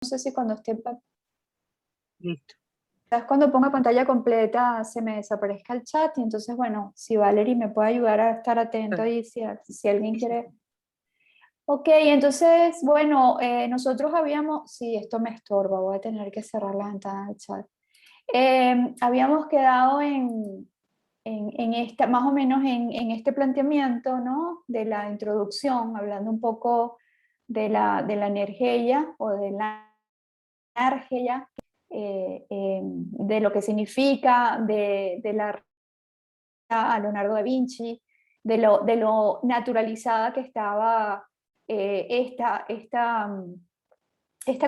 No sé si cuando Listo. quizás cuando ponga pantalla completa se me desaparezca el chat y entonces, bueno, si Valerie me puede ayudar a estar atento ahí si alguien quiere. Ok, entonces, bueno, nosotros habíamos, sí, esto me estorba, voy a tener que cerrar la ventana del chat. Habíamos quedado en esta, más o menos en este planteamiento, ¿no? De la introducción, hablando un poco de la energía o de la energía, de lo que significa, de la a Leonardo da Vinci, de lo naturalizada que estaba esta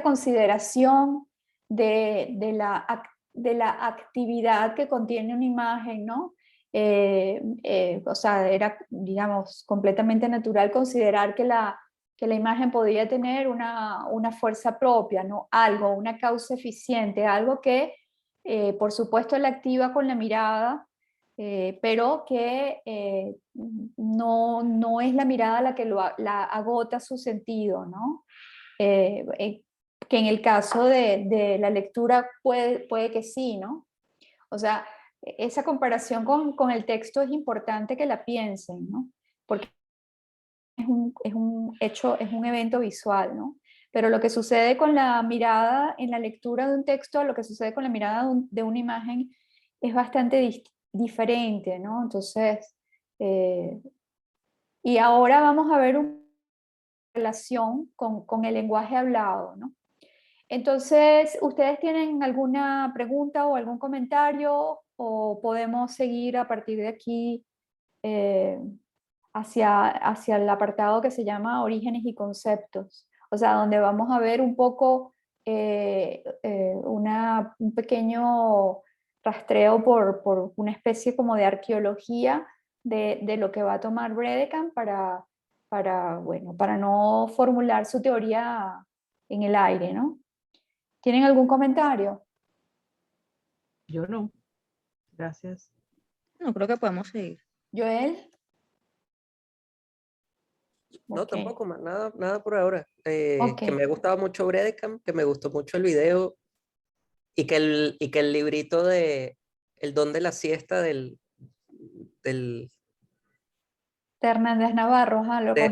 consideración de la actividad que contiene una imagen, ¿no? O sea, era, digamos, completamente natural considerar que la imagen podía tener una fuerza propia, ¿no? Algo, una causa eficiente, algo que, por supuesto, la activa con la mirada, pero que no es la mirada la que la agota su sentido, ¿no? Que en el caso de la lectura puede que sí, ¿no? O sea, esa comparación con el texto es importante que la piensen, ¿no? Porque es un hecho, es un evento visual, ¿no? Pero lo que sucede con la mirada en la lectura de un texto, lo que sucede con la mirada de una imagen es bastante diferente, ¿no? Entonces, y ahora vamos a ver una relación con el lenguaje hablado, ¿no? Entonces, ¿ustedes tienen alguna pregunta o algún comentario o podemos seguir a partir de aquí eh, hacia el apartado que se llama Orígenes y Conceptos? O sea, donde vamos a ver un poco un pequeño rastreo por una especie como de arqueología de lo que va a tomar Bredekamp bueno, para no formular su teoría en el aire, ¿no? ¿Tienen algún comentario? Yo no. Gracias. No, creo que podemos seguir. ¿Joel? No, Ok. tampoco, nada, nada por ahora. Ok. Que me ha gustado mucho Bredekamp, que me gustó mucho el video y que el librito de El don de la siesta del De Hernández Navarro, ajá, ¿lo ajá, es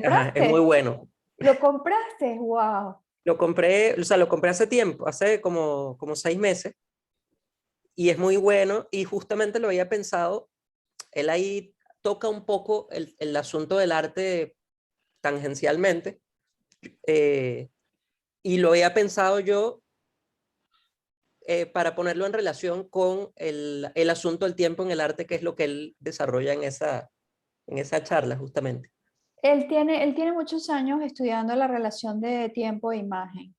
muy compraste? bueno. ¿Lo compraste? ¡Wow! Lo compré, o sea, lo compré hace tiempo, hace como 6 meses, y es muy bueno, y justamente lo había pensado, él ahí toca un poco el asunto del arte tangencialmente, eh, y lo había pensado yo para ponerlo en relación con el asunto del tiempo en el arte, que es lo que él desarrolla en esa charla, justamente. Él tiene muchos años estudiando la relación de tiempo e imagen.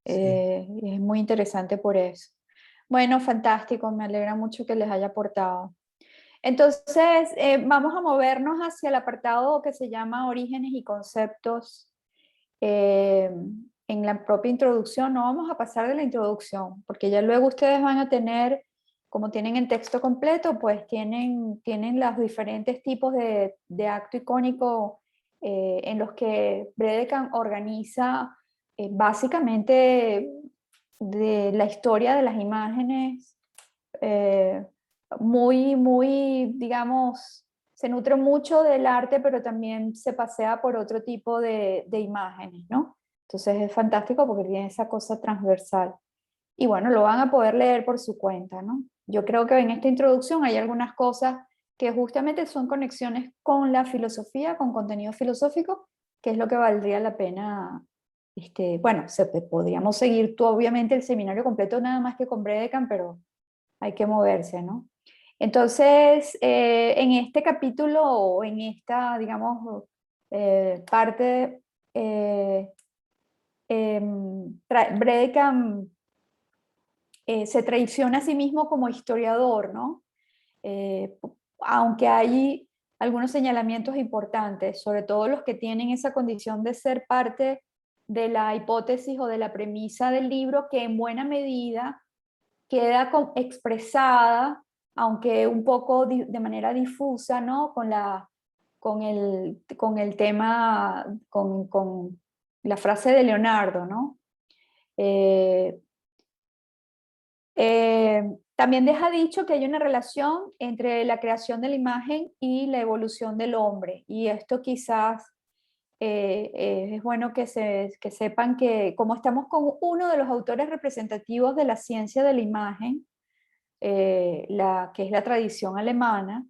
Sí. Es muy interesante por eso. Bueno, fantástico, me alegra mucho que les haya aportado. Entonces, vamos a movernos hacia el apartado que se llama Orígenes y Conceptos. En la propia introducción, no vamos a pasar de la introducción, porque ya luego ustedes van a tener, como tienen el texto completo, pues tienen los diferentes tipos de acto icónico en los que Bredekamp organiza básicamente de la historia de las imágenes, eh, muy, digamos, se nutre mucho del arte, pero también se pasea por otro tipo de imágenes, ¿no? Entonces es fantástico porque tiene esa cosa transversal. Y bueno, lo van a poder leer por su cuenta, ¿no? Yo creo que en esta introducción hay algunas cosas que justamente son conexiones con la filosofía, con contenido filosófico, que es lo que valdría la pena. Bueno, podríamos seguir tú, obviamente, el seminario completo nada más que con Bredekamp, pero hay que moverse, ¿no? Entonces, en este capítulo o en esta, digamos, parte, Bredekamp se traiciona a sí mismo como historiador, ¿no? Aunque hay algunos señalamientos importantes, sobre todo los que tienen esa condición de ser parte de la hipótesis o de la premisa del libro, que en buena medida queda expresada, aunque un poco de manera difusa, ¿no? Con el tema, con la frase de Leonardo, ¿no? También deja dicho que hay una relación entre la creación de la imagen y la evolución del hombre, y esto quizás es bueno que sepan que como estamos con uno de los autores representativos de la ciencia de la imagen, que es la tradición alemana,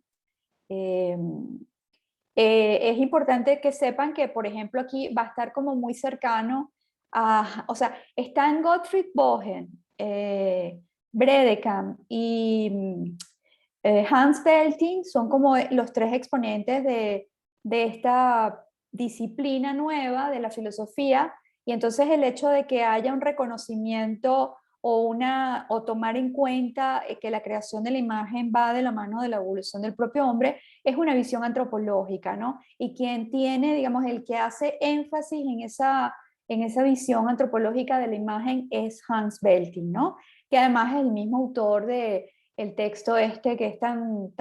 es importante que sepan que, por ejemplo, aquí va a estar como muy cercano o sea, están Gottfried Bogen, Bredekamp y Hans Belting, son como los tres exponentes de esta disciplina nueva de la filosofía, y entonces el hecho de que haya un reconocimiento o tomar en cuenta que la creación de la imagen va de la mano de la evolución del propio hombre, es una visión antropológica, ¿no? Y quien tiene, digamos, el que hace énfasis en esa visión antropológica de la imagen es Hans Belting, ¿no? Que además es el mismo autor de el texto este que es tan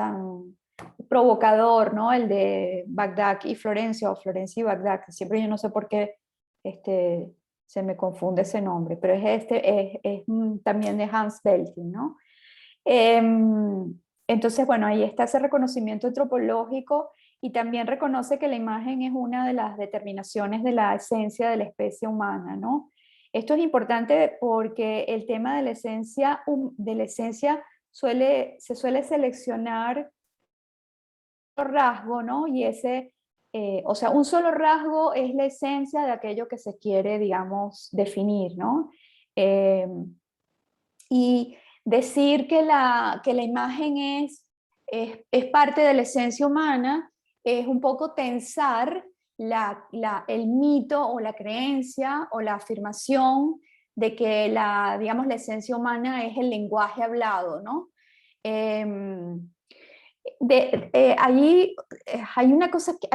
provocador, ¿no? El de Bagdad y Florencia, o Florencia y Bagdad, que siempre yo no sé por qué se me confunde ese nombre, pero es también de Hans Belting, ¿no? Entonces, bueno, ahí está ese reconocimiento antropológico, y también reconoce que la imagen es una de las determinaciones de la esencia de la especie humana, ¿no? Esto es importante porque el tema de la esencia se suele seleccionar un rasgo, ¿no? Y o sea, un solo rasgo es la esencia de aquello que se quiere, digamos, definir, ¿no? Y decir que la imagen es parte de la esencia humana es un poco tensar el mito o la creencia o la afirmación de que digamos, la esencia humana es el lenguaje hablado, ¿no? Allí hay una cosa que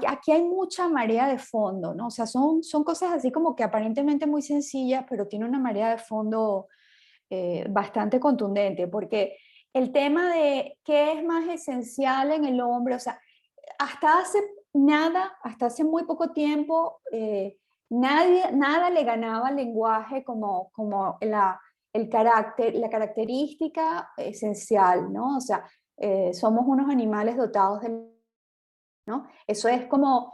aquí hay mucha marea de fondo, ¿no? O sea, son cosas así como que aparentemente muy sencillas, pero tiene una marea de fondo bastante contundente, porque el tema de qué es más esencial en el hombre, o sea, hasta hace muy poco tiempo, nada le ganaba al lenguaje como la característica esencial, ¿no? O sea, somos unos animales dotados de, ¿no? Eso es como,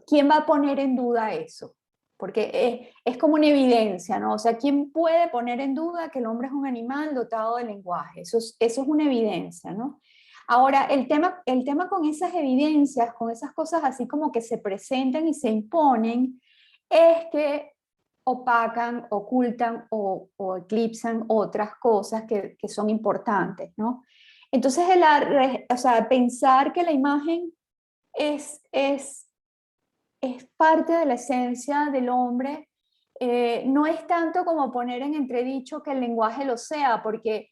¿quién va a poner en duda eso? Porque es como una evidencia, ¿no? O sea, ¿quién puede poner en duda que el hombre es un animal dotado de lenguaje? Eso es una evidencia, ¿no? Ahora, el tema con esas evidencias, con esas cosas así como que se presentan y se imponen, es que opacan, ocultan o eclipsan otras cosas que son importantes, ¿no? Entonces, o sea, pensar que la imagen es parte de la esencia del hombre, no es tanto como poner en entredicho que el lenguaje lo sea, porque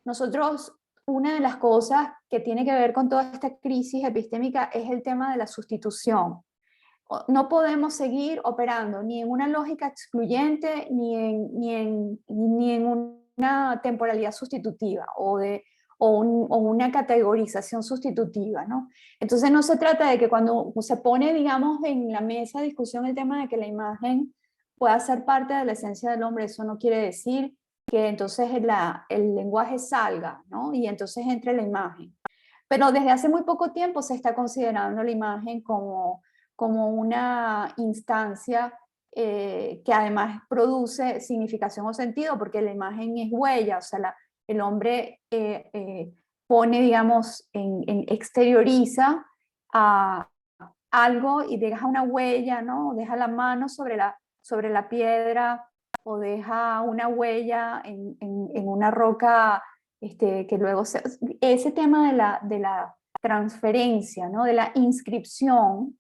nosotros, una de las cosas que tiene que ver con toda esta crisis epistémica es el tema de la sustitución. No podemos seguir operando ni en una lógica excluyente ni en una temporalidad sustitutiva o una categorización sustitutiva, ¿no? Entonces no se trata de que cuando se pone, digamos, en la mesa de discusión el tema de que la imagen pueda ser parte de la esencia del hombre, eso no quiere decir que entonces el lenguaje salga, ¿no? Y entonces entre la imagen. Pero desde hace muy poco tiempo se está considerando la imagen como una instancia que además produce significación o sentido, porque la imagen es huella, o sea, el hombre pone, digamos, exterioriza a algo y deja una huella, ¿no? Deja la mano sobre la piedra, o deja una huella en una roca, que luego ese tema de la transferencia, ¿no? De la inscripción,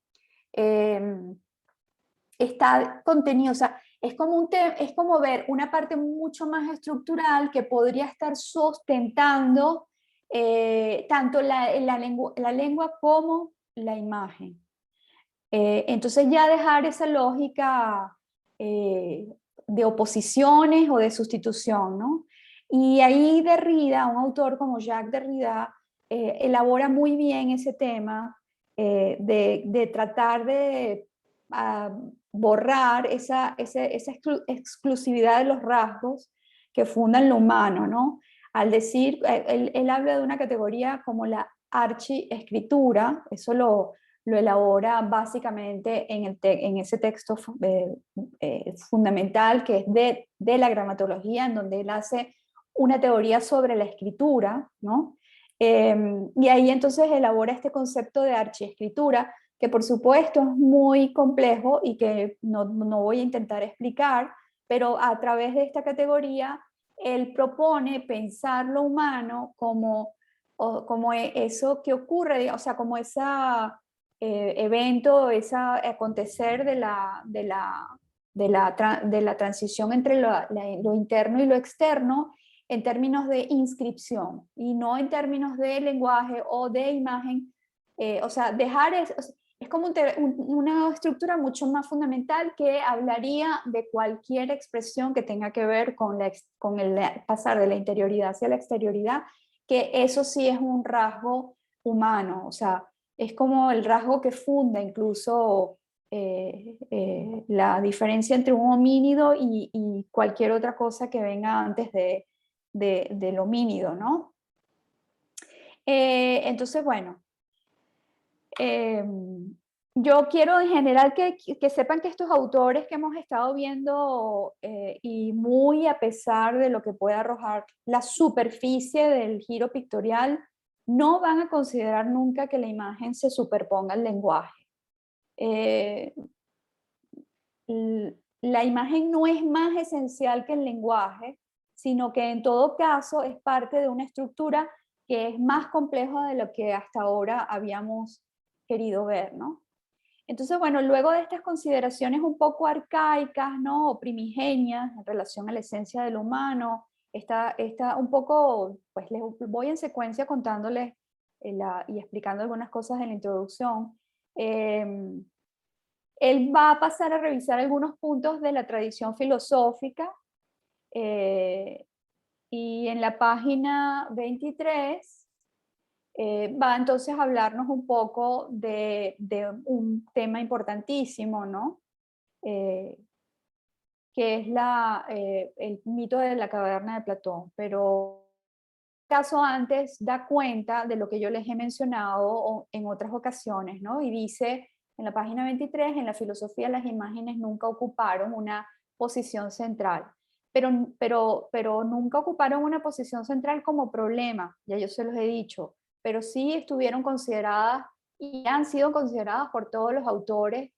está contenido, o sea, es como ver una parte mucho más estructural que podría estar sustentando tanto la lengua como la imagen. Entonces ya dejar esa lógica de oposiciones o de sustitución, ¿no? Y ahí Derrida, un autor como Jacques Derrida, elabora muy bien ese tema de tratar de borrar esa exclusividad de los rasgos que fundan lo humano, ¿no? Al decir, él habla de una categoría como la archiescritura, eso lo elabora básicamente en ese texto fundamental que es de la gramatología, en donde él hace una teoría sobre la escritura, ¿no? Y ahí entonces elabora este concepto de archiescritura, que por supuesto es muy complejo y que no voy a intentar explicar, pero a través de esta categoría él propone pensar lo humano como eso que ocurre, o sea, como ese evento, ese acontecer de la transición entre lo interno y lo externo en términos de inscripción y no en términos de lenguaje o de imagen. O sea, es como una estructura mucho más fundamental que hablaría de cualquier expresión que tenga que ver con el pasar de la interioridad hacia la exterioridad, que eso sí es un rasgo humano, o sea, es como el rasgo que funda incluso la diferencia entre un homínido y cualquier otra cosa que venga antes del homínido, ¿no? Entonces, bueno, yo quiero en general que sepan que estos autores que hemos estado viendo y muy a pesar de lo que puede arrojar la superficie del giro pictorial, no van a considerar nunca que la imagen se superponga al lenguaje. La imagen no es más esencial que el lenguaje, sino que en todo caso es parte de una estructura que es más compleja de lo que hasta ahora habíamos querido ver, ¿no? Entonces, bueno, luego de estas consideraciones un poco arcaicas, ¿no? O primigenias en relación a la esencia del humano, está un poco, pues les voy en secuencia contándoles y explicando algunas cosas en la introducción. Él va a pasar a revisar algunos puntos de la tradición filosófica y en la página 23 va entonces a hablarnos un poco de un tema importantísimo, ¿no? Que es el mito de la caverna de Platón, pero caso antes da cuenta de lo que yo les he mencionado en otras ocasiones, ¿no? Y dice en la página 23, en la filosofía las imágenes nunca ocuparon una posición central, pero nunca ocuparon una posición central como problema, ya yo se los he dicho, pero sí estuvieron consideradas y han sido consideradas por todos los autores,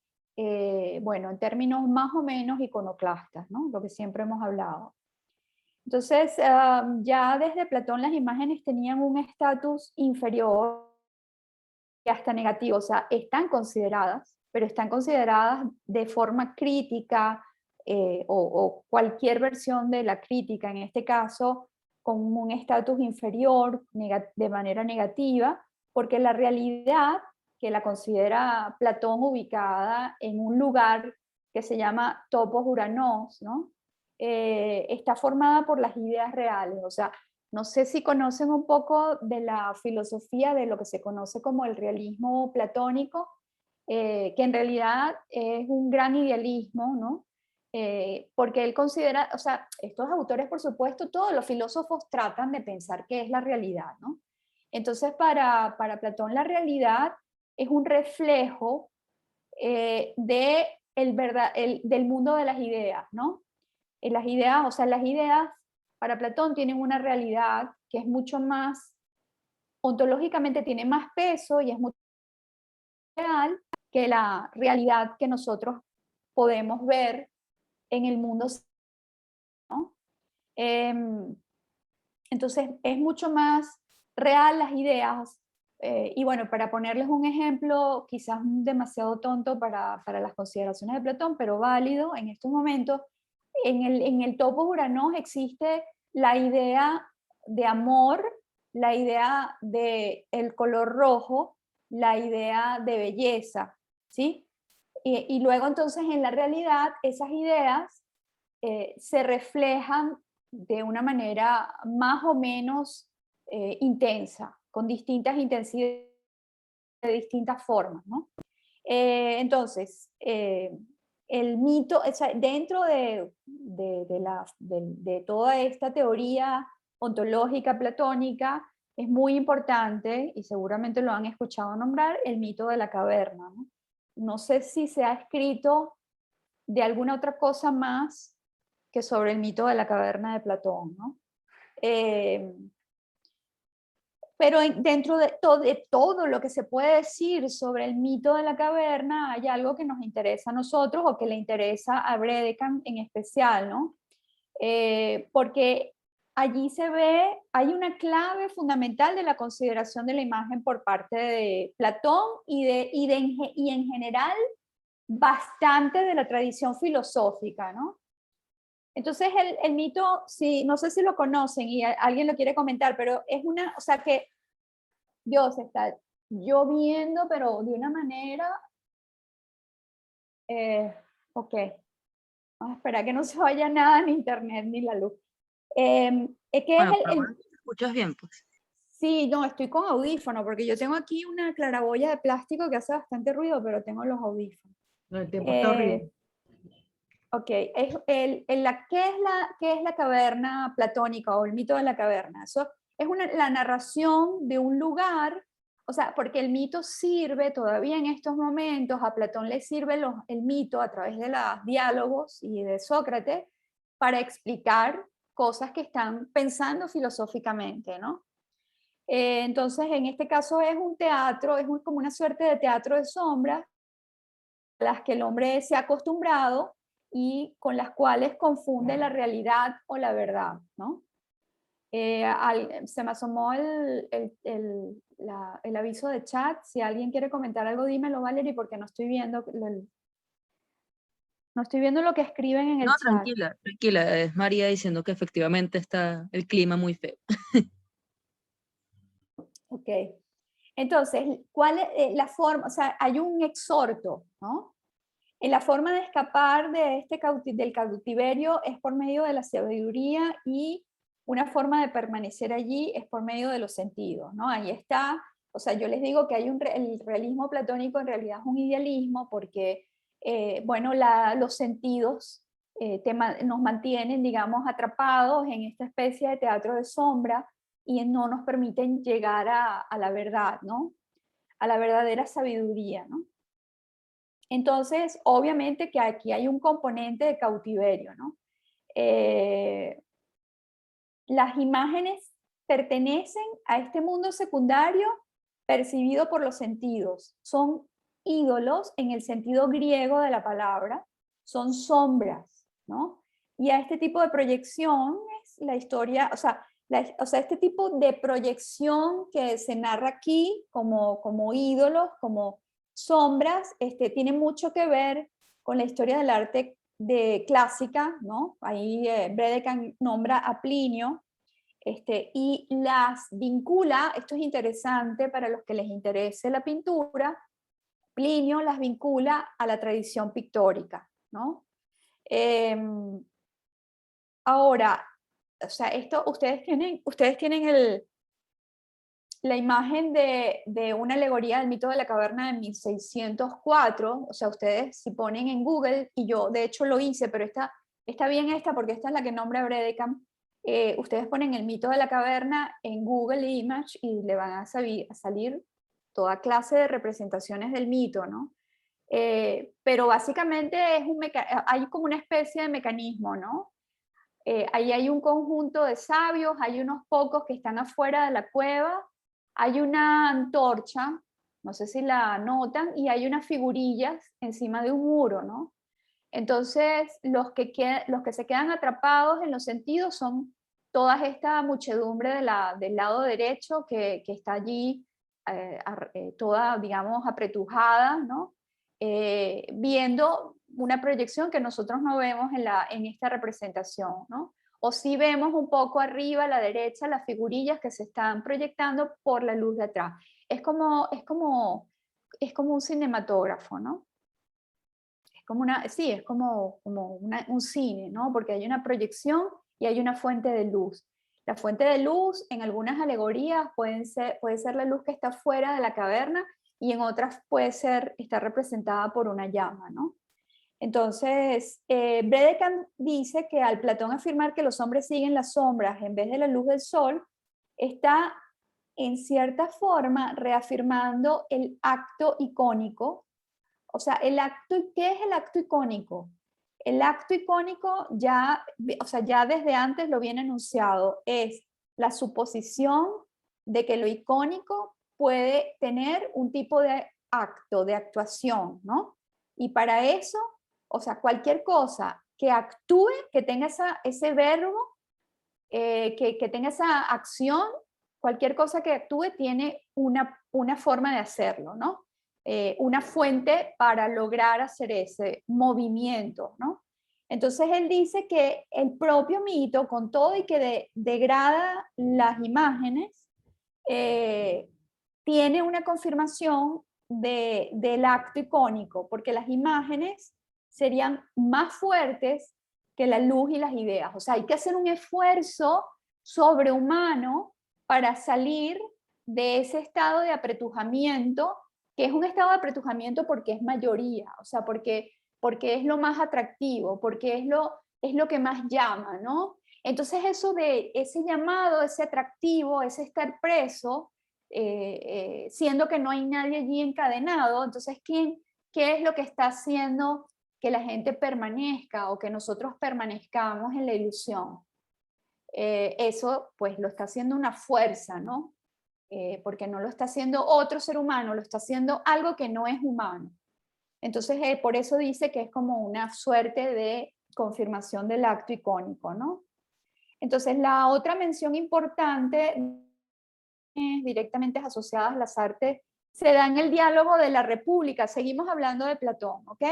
bueno, en términos más o menos iconoclastas, ¿no? Lo que siempre hemos hablado. Entonces, ya desde Platón las imágenes tenían un estatus inferior y hasta negativo, o sea, están consideradas, pero están consideradas de forma crítica o cualquier versión de la crítica, en este caso, con un estatus inferior de manera negativa, porque la realidad que la considera Platón ubicada en un lugar que se llama topos uranos, ¿no? Está formada por las ideas reales, o sea, no sé si conocen un poco de la filosofía de lo que se conoce como el realismo platónico, que en realidad es un gran idealismo, ¿no? Porque él considera, o sea, estos autores, por supuesto, todos los filósofos tratan de pensar qué es la realidad, ¿no? Entonces, para Platón la realidad es un reflejo del mundo de las ideas, ¿no? Las ideas, o sea, las ideas para Platón tienen una realidad que es mucho más, ontológicamente tiene más peso y es mucho más real que la realidad que nosotros podemos ver en el mundo, ¿no? Entonces es mucho más real las ideas. Y bueno, para ponerles un ejemplo, quizás demasiado tonto para las consideraciones de Platón, pero válido en estos momentos, en el topo Uranos existe la idea de amor, la idea de el color rojo, la idea de belleza, ¿sí? Y luego entonces en la realidad esas ideas se reflejan de una manera más o menos intensa, con distintas intensidades, de distintas formas, ¿no? Entonces, el mito, o sea, dentro de toda esta teoría ontológica platónica, es muy importante, y seguramente lo han escuchado nombrar, el mito de la caverna, ¿no? No sé si se ha escrito de alguna otra cosa más que sobre el mito de la caverna de Platón, ¿no? Pero dentro de todo lo que se puede decir sobre el mito de la caverna, hay algo que nos interesa a nosotros o que le interesa a Bredekamp en especial, ¿no? Porque allí se ve, hay una clave fundamental de la consideración de la imagen por parte de Platón y en general bastante de la tradición filosófica, ¿no? Entonces el mito, sí, no sé si lo conocen y alguien lo quiere comentar, pero es una, o sea que Dios está lloviendo, pero de una manera, ok, vamos a esperar que no se vaya nada en internet ni la luz. Es que Bueno, es pero bueno, te escuchas bien, pues. sí, no, estoy con audífono, porque yo tengo aquí una claraboya de plástico que hace bastante ruido, pero tengo los audífonos. No, el tiempo está horrible. Ok, ¿qué es la caverna platónica o el mito de la caverna? Eso es la narración de un lugar, o sea, porque el mito sirve todavía en estos momentos, a Platón le sirve el mito a través de los diálogos y de Sócrates para explicar cosas que están pensando filosóficamente, ¿no? Entonces, en este caso es un teatro, como una suerte de teatro de sombras, a las que el hombre se ha acostumbrado y con las cuales confunde la realidad o la verdad, ¿no? Se me asomó el aviso de chat. Si alguien quiere comentar algo, dímelo, Valerie, porque no estoy viendo lo que escriben en el No, chat. tranquila, tranquila. Es María diciendo que efectivamente está el clima muy feo. Ok. Entonces, ¿cuál es la forma? O sea, hay un exhorto, ¿no? La forma de escapar de del cautiverio es por medio de la sabiduría y una forma de permanecer allí es por medio de los sentidos, ¿no? Ahí está, o sea, yo les digo que el realismo platónico en realidad es un idealismo porque, bueno, los sentidos nos mantienen, digamos, atrapados en esta especie de teatro de sombra y no nos permiten llegar a la verdad, ¿no? A la verdadera sabiduría, ¿no? Entonces, obviamente que aquí hay un componente de cautiverio, ¿no? Las imágenes pertenecen a este mundo secundario percibido por los sentidos. Son ídolos en el sentido griego de la palabra, son sombras, ¿no? Y a este tipo de proyección es la historia, o sea, este tipo de proyección que se narra aquí como ídolos, como sombras, tiene mucho que ver con la historia del arte clásica, ¿no? Ahí Bredekamp nombra a Plinio, y las vincula, esto es interesante para los que les interese la pintura, Plinio las vincula a la tradición pictórica, ¿no? Ahora, o sea, ustedes tienen la imagen de una alegoría del mito de la caverna de 1604, o sea, ustedes si ponen en Google, y yo de hecho lo hice, pero está bien porque esta es la que nombra Bredekamp, ustedes ponen el mito de la caverna en Google Image y le van a salir toda clase de representaciones del mito, ¿no? Pero básicamente hay como una especie de mecanismo, ¿no? Ahí hay un conjunto de sabios, hay unos pocos que están afuera de la cueva, hay una antorcha, no sé si la notan, y hay unas figurillas encima de un muro, ¿no? Entonces, los que se quedan atrapados en los sentidos son toda esta muchedumbre del lado derecho que está allí, toda, digamos, apretujada, ¿no? Viendo una proyección que nosotros no vemos en esta representación, ¿no? O sí vemos un poco arriba a la derecha las figurillas que se están proyectando por la luz de atrás. Es como un cinematógrafo, ¿no? Es como un cine, ¿no? Porque hay una proyección y hay una fuente de luz. La fuente de luz en algunas alegorías puede ser la luz que está fuera de la caverna y en otras está representada por una llama, ¿no? Entonces, Bredekamp dice que al Platón afirmar que los hombres siguen las sombras en vez de la luz del sol, está en cierta forma reafirmando el acto icónico. O sea, ¿qué es el acto icónico? El acto icónico ya, o sea, ya desde antes lo viene enunciado, es la suposición de que lo icónico puede tener un tipo de acto, de actuación, ¿no? Y para eso, o sea, cualquier cosa que actúe, que tenga ese verbo, que tenga esa acción, cualquier cosa que actúe tiene una forma de hacerlo, ¿no? Una fuente para lograr hacer ese movimiento, ¿no? Entonces él dice que el propio mito, con todo y que degrada las imágenes, tiene una confirmación del acto icónico, porque las imágenes serían más fuertes que la luz y las ideas. O sea, hay que hacer un esfuerzo sobrehumano para salir de ese estado de apretujamiento, que es un estado de apretujamiento porque es mayoría, o sea, porque es lo más atractivo, porque es lo que más llama, ¿no? Entonces eso de ese llamado, ese atractivo, ese estar preso, siendo que no hay nadie allí encadenado, entonces ¿qué es lo que está haciendo que la gente permanezca o que nosotros permanezcamos en la ilusión? Eso pues lo está haciendo una fuerza, ¿no? Porque no lo está haciendo otro ser humano, lo está haciendo algo que no es humano. Entonces, por eso dice que es como una suerte de confirmación del acto icónico, ¿no? Entonces, la otra mención importante directamente asociadas a las artes se da en el diálogo de la República. Seguimos hablando de Platón, ¿ok?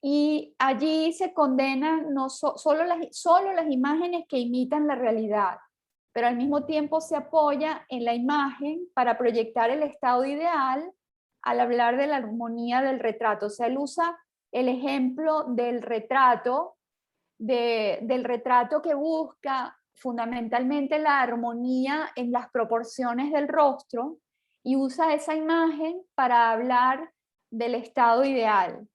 Y allí se condenan no solo las imágenes que imitan la realidad, pero al mismo tiempo se apoya en la imagen para proyectar el estado ideal al hablar de la armonía del retrato. O sea, él usa el ejemplo del retrato, del retrato que busca fundamentalmente la armonía en las proporciones del rostro y usa esa imagen para hablar del estado ideal.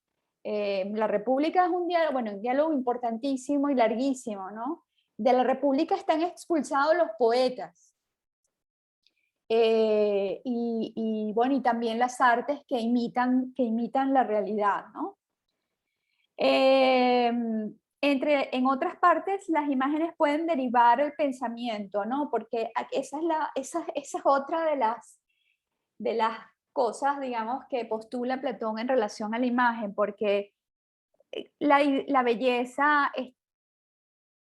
La República es un diálogo importantísimo y larguísimo, ¿no? De la República están expulsados los poetas. Bueno, y también las artes que imitan la realidad, ¿no? En otras partes, las imágenes pueden derivar el pensamiento, ¿no? Porque esa es otra de las cosas, digamos, que postula Platón en relación a la imagen, porque la belleza es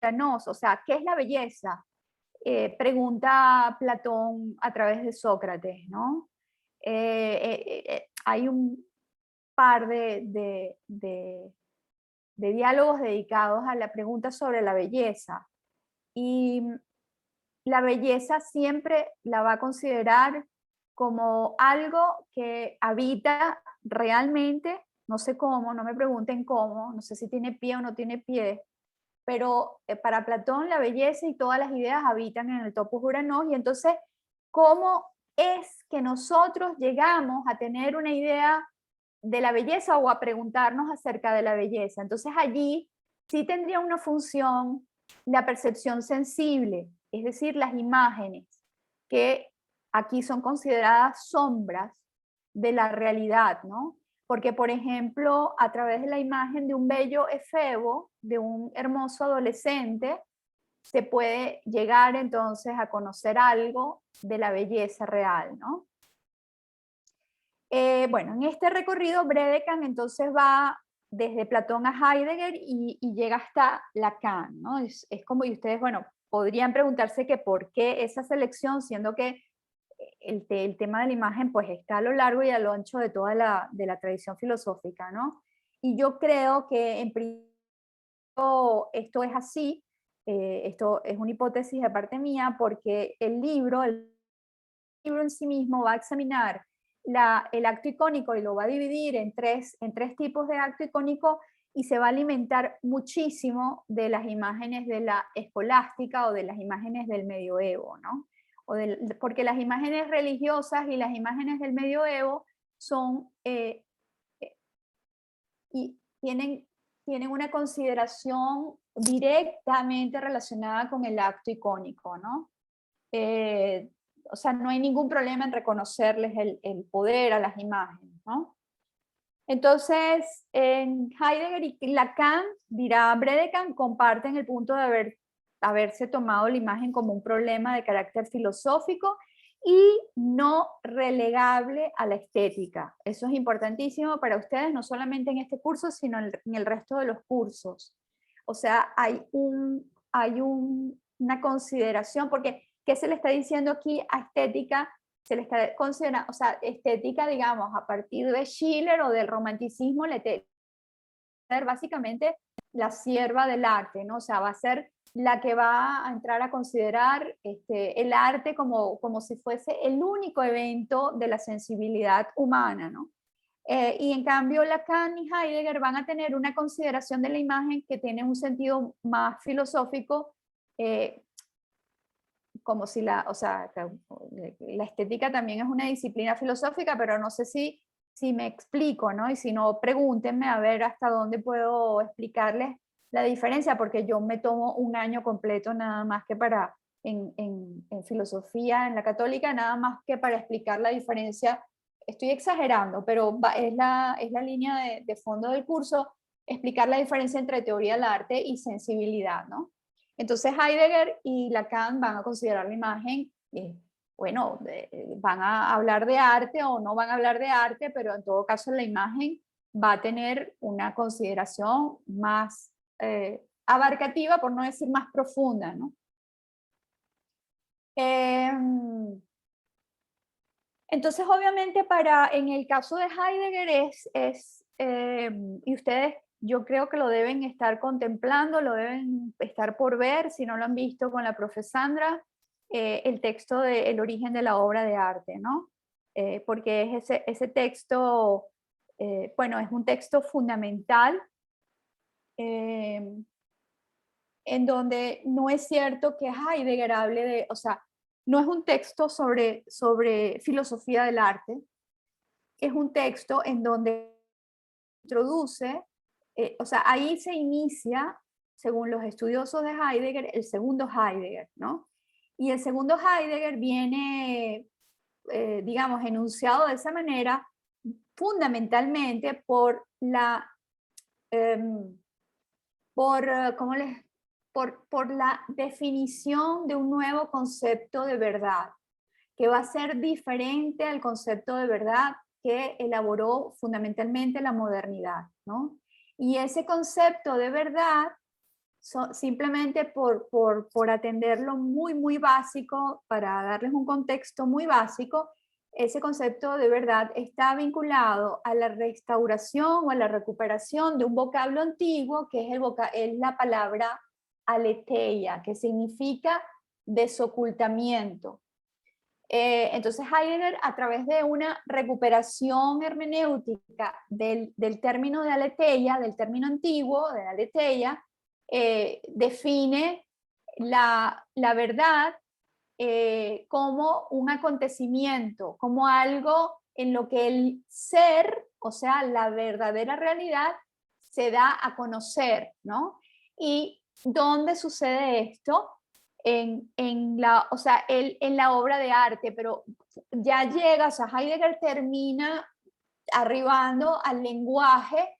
o sea, ¿qué es la belleza? Pregunta Platón a través de Sócrates, ¿no? Hay un par de diálogos dedicados a la pregunta sobre la belleza. Y la belleza siempre la va a considerar como algo que habita realmente, no sé cómo, no me pregunten cómo, no sé si tiene pie o no tiene pie, pero para Platón la belleza y todas las ideas habitan en el topos uranos, y entonces, ¿cómo es que nosotros llegamos a tener una idea de la belleza o a preguntarnos acerca de la belleza? Entonces allí sí tendría una función la percepción sensible, es decir, las imágenes, que aquí son consideradas sombras de la realidad, ¿no? Porque, por ejemplo, a través de la imagen de un bello efebo, de un hermoso adolescente, se puede llegar entonces a conocer algo de la belleza real, ¿no? Bueno, en este recorrido Bredekamp entonces va desde Platón a Heidegger y llega hasta Lacan, ¿no? Es como, y ustedes, bueno, podrían preguntarse que por qué esa selección, siendo que el tema de la imagen pues está a lo largo y a lo ancho de toda la tradición filosófica, ¿no? Y yo creo que en principio esto es así, esto es una hipótesis de parte mía, porque el libro en sí mismo va a examinar el acto icónico y lo va a dividir en tres tipos de acto icónico, y se va a alimentar muchísimo de las imágenes de la escolástica o de las imágenes del medioevo, ¿no? Porque las imágenes religiosas y las imágenes del medioevo son, y tienen tienen una consideración directamente relacionada con el acto icónico, ¿no? O sea, no hay ningún problema en reconocerles el poder a las imágenes, ¿no? Entonces, en Heidegger y Lacan, dirá Bredekamp, comparten el punto de haberse tomado la imagen como un problema de carácter filosófico y no relegable a la estética. Eso es importantísimo para ustedes, no solamente en este curso, sino en el resto de los cursos. O sea, hay una consideración, porque ¿qué se le está diciendo aquí a estética? Se le está considerando, o sea, estética, digamos, a partir de Schiller o del romanticismo, le ser básicamente la sierva del arte, ¿no? O sea, va a ser la que va a entrar a considerar el arte como si fuese el único evento de la sensibilidad humana, ¿no? Y en cambio Lacan y Heidegger van a tener una consideración de la imagen que tiene un sentido más filosófico, como si la estética también es una disciplina filosófica, pero no sé si me explico, ¿no? Y si no, pregúntenme a ver hasta dónde puedo explicarles la diferencia, porque yo me tomo un año completo nada más que para, en filosofía, en la católica, nada más que para explicar la diferencia. Estoy exagerando, pero es la línea de fondo del curso, explicar la diferencia entre teoría del arte y sensibilidad, ¿no? Entonces Heidegger y Lacan van a considerar la imagen, bueno, van a hablar de arte o no van a hablar de arte, pero en todo caso la imagen va a tener una consideración más abarcativa, por no decir más profunda, ¿no? Entonces, obviamente, en el caso de Heidegger y ustedes, yo creo que lo deben estar contemplando, lo deben estar por ver, si no lo han visto con la profe Sandra, el texto de El origen de la obra de arte, ¿no? Porque es ese texto, bueno, es un texto fundamental, en donde no es cierto que Heidegger hable de, o sea, no es un texto sobre filosofía del arte, es un texto en donde introduce, o sea, ahí se inicia, según los estudiosos de Heidegger, el segundo Heidegger, ¿no? Y el segundo Heidegger viene, digamos, enunciado de esa manera fundamentalmente por la, por la definición de un nuevo concepto de verdad, que va a ser diferente al concepto de verdad que elaboró fundamentalmente la modernidad, ¿no? Y ese concepto de verdad, simplemente por atenderlo muy, muy básico, para darles un contexto muy básico, ese concepto de verdad está vinculado a la restauración o a la recuperación de un vocablo antiguo, que es la palabra aletheia, que significa desocultamiento. Entonces Heidegger, a través de una recuperación hermenéutica del término de aletheia, del término antiguo de aletheia, define la verdad como un acontecimiento, como algo en lo que el ser, o sea, la verdadera realidad, se da a conocer, ¿no? ¿Y dónde sucede esto? En la obra de arte, pero ya llega, o sea, Heidegger termina arribando al lenguaje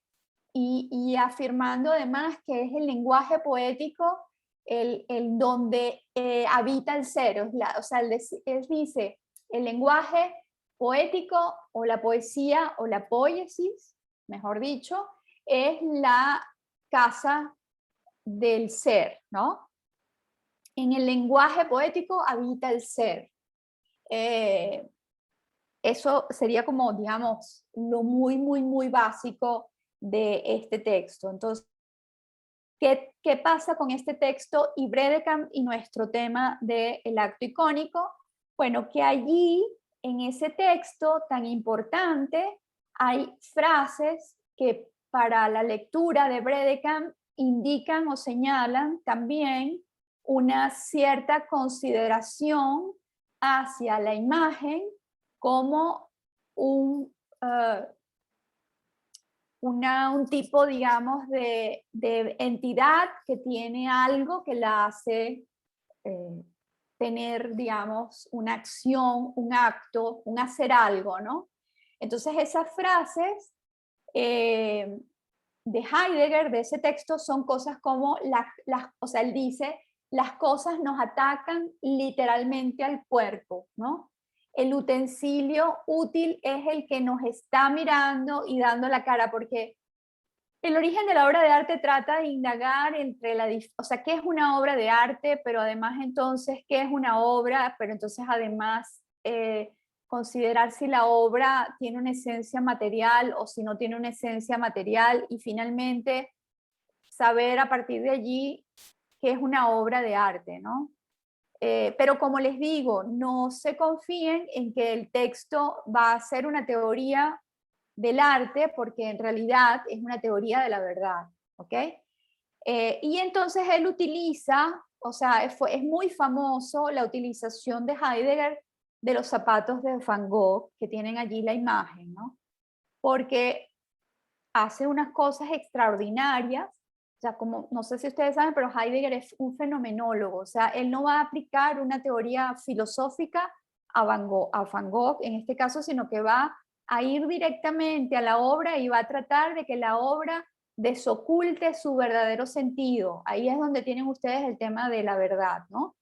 y afirmando además que es el lenguaje poético el donde habita el ser, o sea, él dice, el lenguaje poético o la poesía o la poiesis, mejor dicho, es la casa del ser, ¿no? En el lenguaje poético habita el ser. Eso sería como, digamos, lo muy, muy, muy básico de este texto. Entonces, ¿qué pasa con este texto y Bredekamp y nuestro tema del acto icónico? Bueno, que allí, en ese texto tan importante, hay frases que para la lectura de Bredekamp indican o señalan también una cierta consideración hacia la imagen como un tipo, digamos, de entidad que tiene algo que la hace tener, digamos, una acción, un acto, un hacer algo, ¿no? Entonces esas frases de Heidegger, de ese texto, son cosas como, o sea, él dice, las cosas nos atacan literalmente al cuerpo, ¿no? El utensilio útil es el que nos está mirando y dando la cara, porque el origen de la obra de arte trata de indagar entre o sea, qué es una obra de arte, pero además entonces, qué es una obra, pero entonces además considerar si la obra tiene una esencia material o si no tiene una esencia material, y finalmente saber a partir de allí qué es una obra de arte, ¿no? Pero como les digo, no se confíen en que el texto va a ser una teoría del arte, porque en realidad es una teoría de la verdad, ¿ok? Y entonces él utiliza, o sea, es muy famoso la utilización de Heidegger de los zapatos de Van Gogh, que tienen allí la imagen, ¿no? Porque hace unas cosas extraordinarias, o sea, como, no sé si ustedes saben, pero Heidegger es un fenomenólogo, o sea, él no va a aplicar una teoría filosófica a Van Gogh en este caso, sino que va a ir directamente a la obra y va a tratar de que la obra desoculte su verdadero sentido. Ahí es donde tienen ustedes el tema de la verdad, ¿no?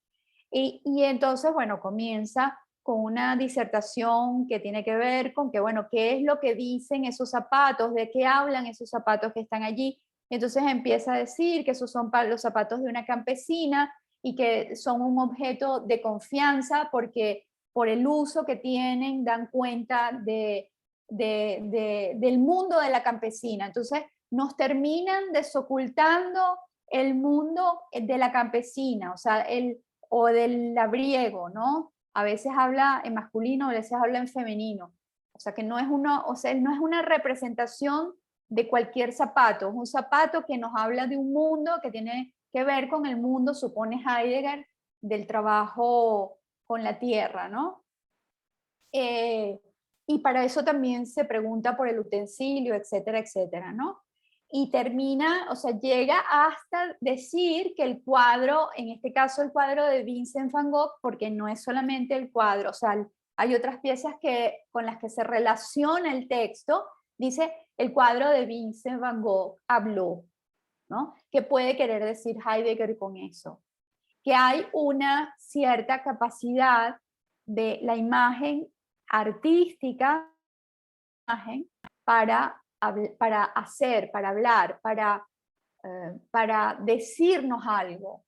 Y entonces, bueno, comienza con una disertación que tiene que ver con que, bueno, qué es lo que dicen esos zapatos, de qué hablan esos zapatos que están allí. Entonces empieza a decir que esos son los zapatos de una campesina y que son un objeto de confianza porque por el uso que tienen dan cuenta del mundo de la campesina. Entonces nos terminan desocultando el mundo de la campesina, o sea, o del labriego, ¿no? A veces habla en masculino, a veces habla en femenino. O sea, que no es no es una representación de cualquier zapato, es un zapato que nos habla de un mundo que tiene que ver con el mundo, supone Heidegger, del trabajo con la tierra, ¿no? Y para eso también se pregunta por el utensilio, etcétera, etcétera, ¿no? Y termina, o sea, llega hasta decir que el cuadro, en este caso el cuadro de Vincent van Gogh, porque no es solamente el cuadro, o sea, hay otras piezas con las que se relaciona el texto, dice el cuadro de Vincent van Gogh habló, ¿no? ¿Qué puede querer decir Heidegger con eso? Que hay una cierta capacidad de la imagen artística para hacer, para hablar, para decirnos algo.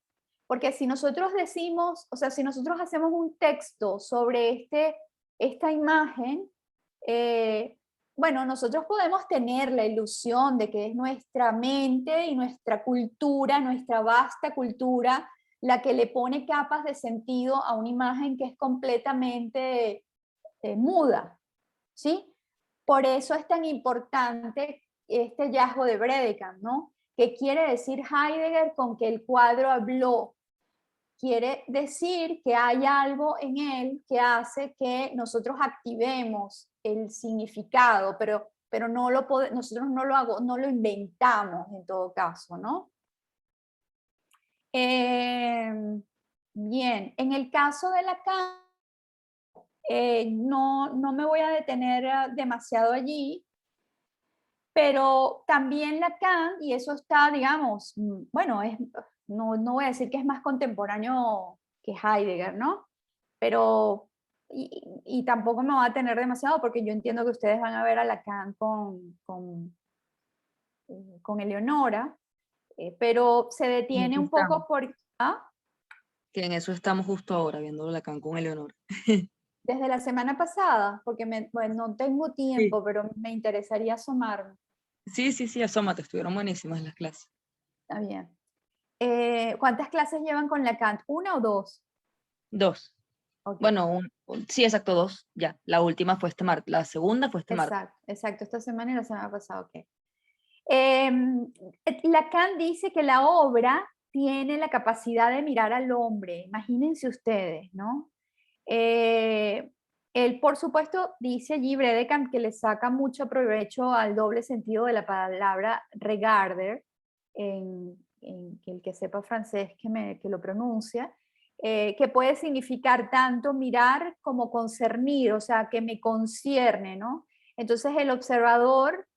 Porque si nosotros decimos, o sea, si nosotros hacemos un texto sobre esta imagen, bueno, nosotros podemos tener la ilusión de que es nuestra mente y nuestra cultura, nuestra vasta cultura, la que le pone capas de sentido a una imagen que es completamente muda, ¿sí? Por eso es tan importante este hallazgo de Bredekamp, ¿no? ¿Qué quiere decir Heidegger con que el cuadro habló? Quiere decir que hay algo en él que hace que nosotros activemos el significado, pero nosotros no lo inventamos en todo caso, ¿no? Bien, en el caso de Lacan, no me voy a detener demasiado allí, pero también Lacan, y eso está, digamos, bueno, no voy a decir que es más contemporáneo que Heidegger, ¿no? Pero, y tampoco me voy a tener demasiado porque yo entiendo que ustedes van a ver a Lacan con Eleonora, pero se detiene un poco por... ¿ah? Que en eso estamos justo ahora, viendo Lacan con Eleonora. Desde la semana pasada, porque bueno, no tengo tiempo, pero me interesaría asomarme. Sí, asómate, estuvieron buenísimas las clases. Está bien. ¿Cuántas clases llevan con Lacan? ¿Una o dos? 2. Okay. Bueno, sí, exacto, 2. Ya, la última fue este martes, la segunda fue este martes. Exacto, esta semana y la semana pasada, ok. Lacan dice que la obra tiene la capacidad de mirar al hombre, imagínense ustedes, ¿no? Él, por supuesto, dice allí Bredekamp que le saca mucho provecho al doble sentido de la palabra regarder, en que el que sepa francés que lo pronuncia, que puede significar tanto mirar como concernir, o sea, que me concierne, ¿no? Entonces el observador,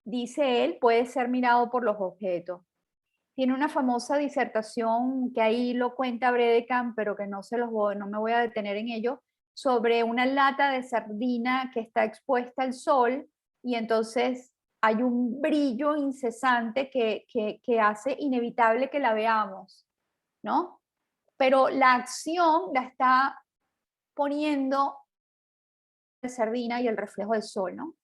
dice él, puede ser mirado por los objetos. Tiene una famosa disertación que ahí lo cuenta Bredekamp, pero que no me voy a detener en ello, sobre una lata de sardina que está expuesta al sol y entonces hay un brillo incesante que hace inevitable que la veamos, ¿no? Pero la acción la está poniendo la sardina y el reflejo del sol, ¿no?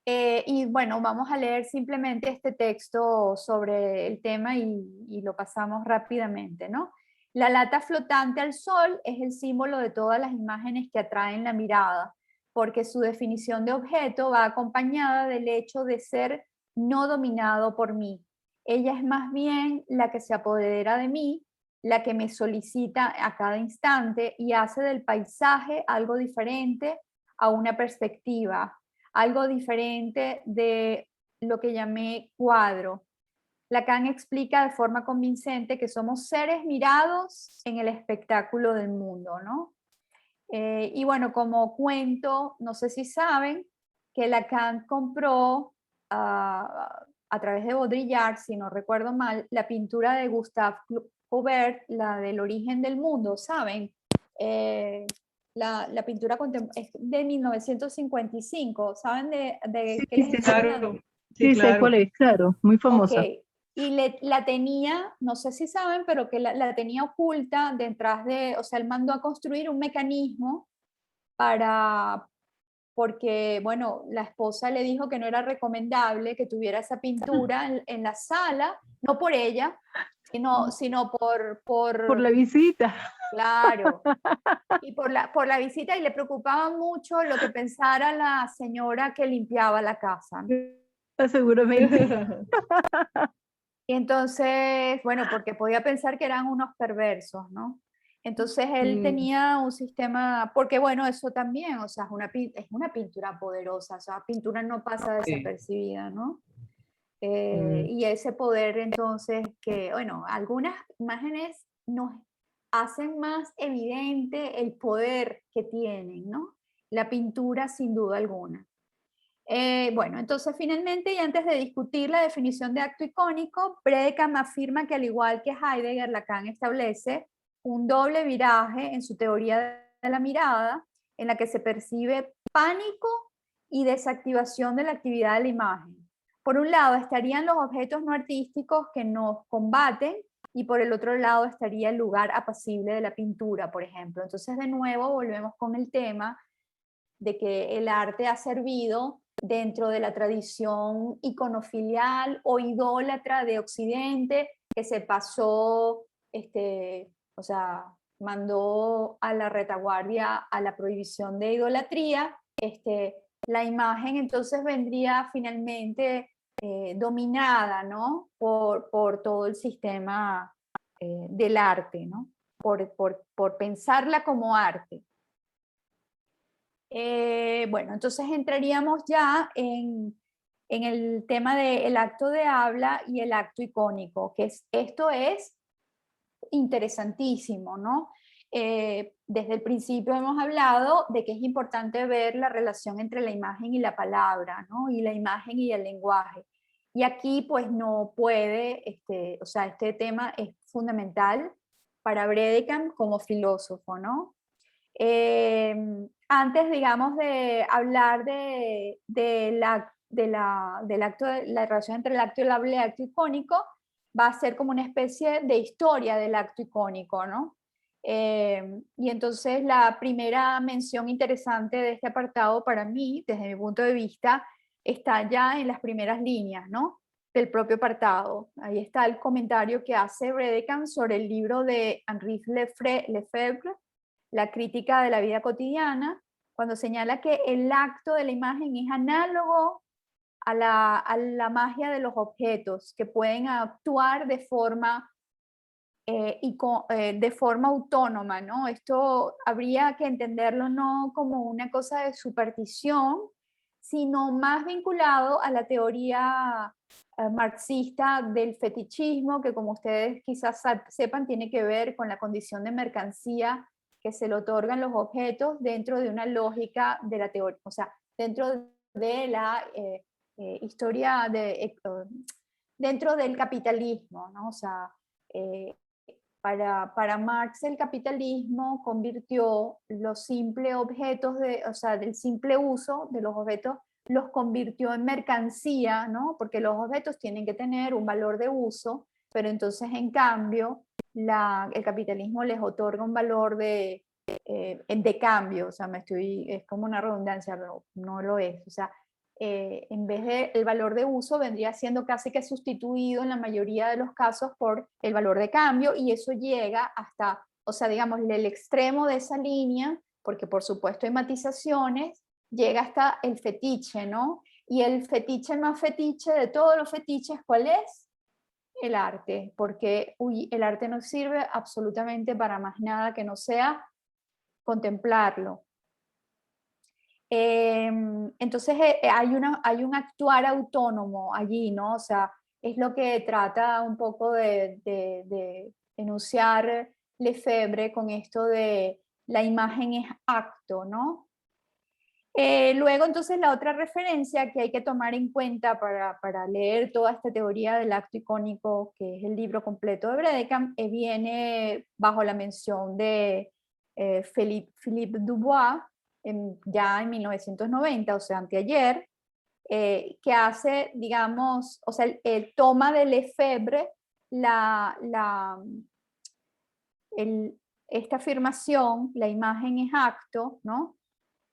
Y bueno, vamos a leer simplemente este texto sobre el tema y lo pasamos rápidamente, ¿no? La lata flotante al sol es el símbolo de todas las imágenes que atraen la mirada, porque su definición de objeto va acompañada del hecho de ser no dominado por mí. Ella es más bien la que se apodera de mí, la que me solicita a cada instante y hace del paisaje algo diferente a una perspectiva, algo diferente de lo que llamé cuadro. Lacan explica de forma convincente que somos seres mirados en el espectáculo del mundo, ¿no? Y bueno, como cuento, no sé si saben que Lacan compró a través de Baudrillard, si no recuerdo mal, la pintura de Gustave Courbet, la del origen del mundo, ¿saben? La pintura es de 1955, ¿saben de qué les estoy hablando? Claro, Sí, sé claro. cuál es, claro, muy famosa. Ok, y la tenía, no sé si saben, pero que la tenía oculta detrás de, o sea, él mandó a construir un mecanismo porque, bueno, la esposa le dijo que no era recomendable que tuviera esa pintura en la sala, no por ella, sino Por la visita. claro, y por la visita, y le preocupaba mucho lo que pensara la señora que limpiaba la casa, ¿no? Seguramente. Y entonces, bueno, porque podía pensar que eran unos perversos, ¿no? Entonces él tenía un sistema, porque bueno, eso también, o sea, es una pintura poderosa, o sea, pintura no pasa desapercibida, ¿no? Y ese poder entonces que, bueno, algunas imágenes nos hacen más evidente el poder que tienen, ¿no? La pintura sin duda alguna. Bueno, entonces finalmente, y antes de discutir la definición de acto icónico, Bredekamp afirma que al igual que Heidegger, Lacan establece un doble viraje en su teoría de la mirada, en la que se percibe pánico y desactivación de la actividad de la imagen. Por un lado estarían los objetos no artísticos que nos combaten y por el otro lado estaría el lugar apacible de la pintura, por ejemplo. Entonces de nuevo volvemos con el tema de que el arte ha servido dentro de la tradición iconofilial o idólatra de Occidente, que se pasó, o sea, mandó a la retaguardia a la prohibición de idolatría, la imagen entonces vendría finalmente dominada, ¿no? por todo el sistema del arte, ¿no? Por pensarla como arte. Bueno, entonces entraríamos ya en el tema del acto de habla y el acto icónico, esto es interesantísimo, ¿no? Desde el principio hemos hablado de que es importante ver la relación entre la imagen y la palabra, ¿no? Y la imagen y el lenguaje. Y aquí pues no puede, o sea, este tema es fundamental para Bredekamp como filósofo, ¿no? Antes, digamos, de hablar la relación entre el acto y el acto icónico, va a ser como una especie de historia del acto icónico, ¿no? Y entonces la primera mención interesante de este apartado para mí, desde mi punto de vista, está ya en las primeras líneas, ¿no? Del propio apartado. Ahí está el comentario que hace Bredekamp sobre el libro de Henri Lefebvre, La crítica de la vida cotidiana, cuando señala que el acto de la imagen es análogo a la magia de los objetos, que pueden actuar de forma de forma autónoma, ¿no? Esto habría que entenderlo no como una cosa de superstición, sino más vinculado a la teoría marxista del fetichismo, que como ustedes quizás sepan, tiene que ver con la condición de mercancía que se le otorgan los objetos dentro de una lógica de la teoría, o sea, dentro de la historia, dentro del capitalismo, ¿no? O sea, para Marx el capitalismo convirtió los simples objetos, o sea, del simple uso de los objetos, los convirtió en mercancía, ¿no? Porque los objetos tienen que tener un valor de uso, pero entonces en cambio el capitalismo les otorga un valor de cambio, o sea, es como una redundancia, pero no lo es, o sea, en vez del valor de uso vendría siendo casi que sustituido en la mayoría de los casos por el valor de cambio, y eso llega hasta, o sea, digamos, el extremo de esa línea, porque por supuesto hay matizaciones, llega hasta el fetiche, ¿no? Y el fetiche más fetiche de todos los fetiches, ¿cuál es? El arte, porque el arte no sirve absolutamente para más nada que no sea contemplarlo. Entonces hay un actuar autónomo allí, ¿no? O sea, es lo que trata un poco de enunciar Lefebvre con esto de la imagen es acto, ¿no? Luego, entonces, la otra referencia que hay que tomar en cuenta para leer toda esta teoría del acto icónico, que es el libro completo de Bredekam, viene bajo la mención de Philippe Dubois, ya en 1990, o sea, anteayer, que hace, digamos, o sea, el toma de Lefebvre esta afirmación, la imagen es acto, ¿no?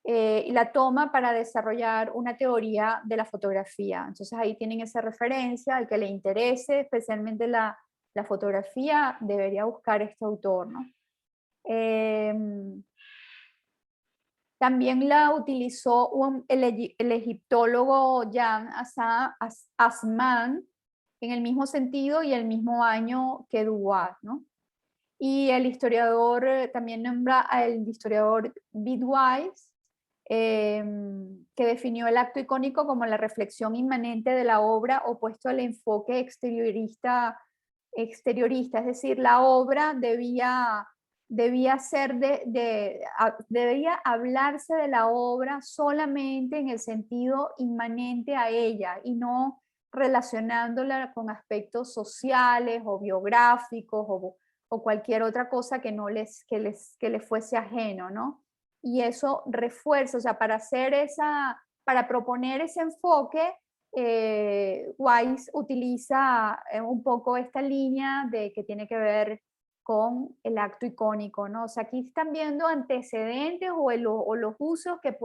Y la toma para desarrollar una teoría de la fotografía. Entonces ahí tienen esa referencia, al que le interese especialmente la fotografía, debería buscar este autor, ¿no? También la utilizó el egiptólogo Jan Assmann en el mismo sentido y el mismo año que Dubois, ¿no? Y el historiador también nombra al historiador Bitwise, que definió el acto icónico como la reflexión inmanente de la obra opuesto al enfoque exteriorista, es decir, la obra debía hablarse de la obra solamente en el sentido inmanente a ella y no relacionándola con aspectos sociales o biográficos o cualquier otra cosa que les fuese ajeno, ¿no? Y eso refuerza, o sea, para proponer ese enfoque, Weiss utiliza un poco esta línea que tiene que ver con el acto icónico, ¿no? O sea, aquí están viendo antecedentes o los usos que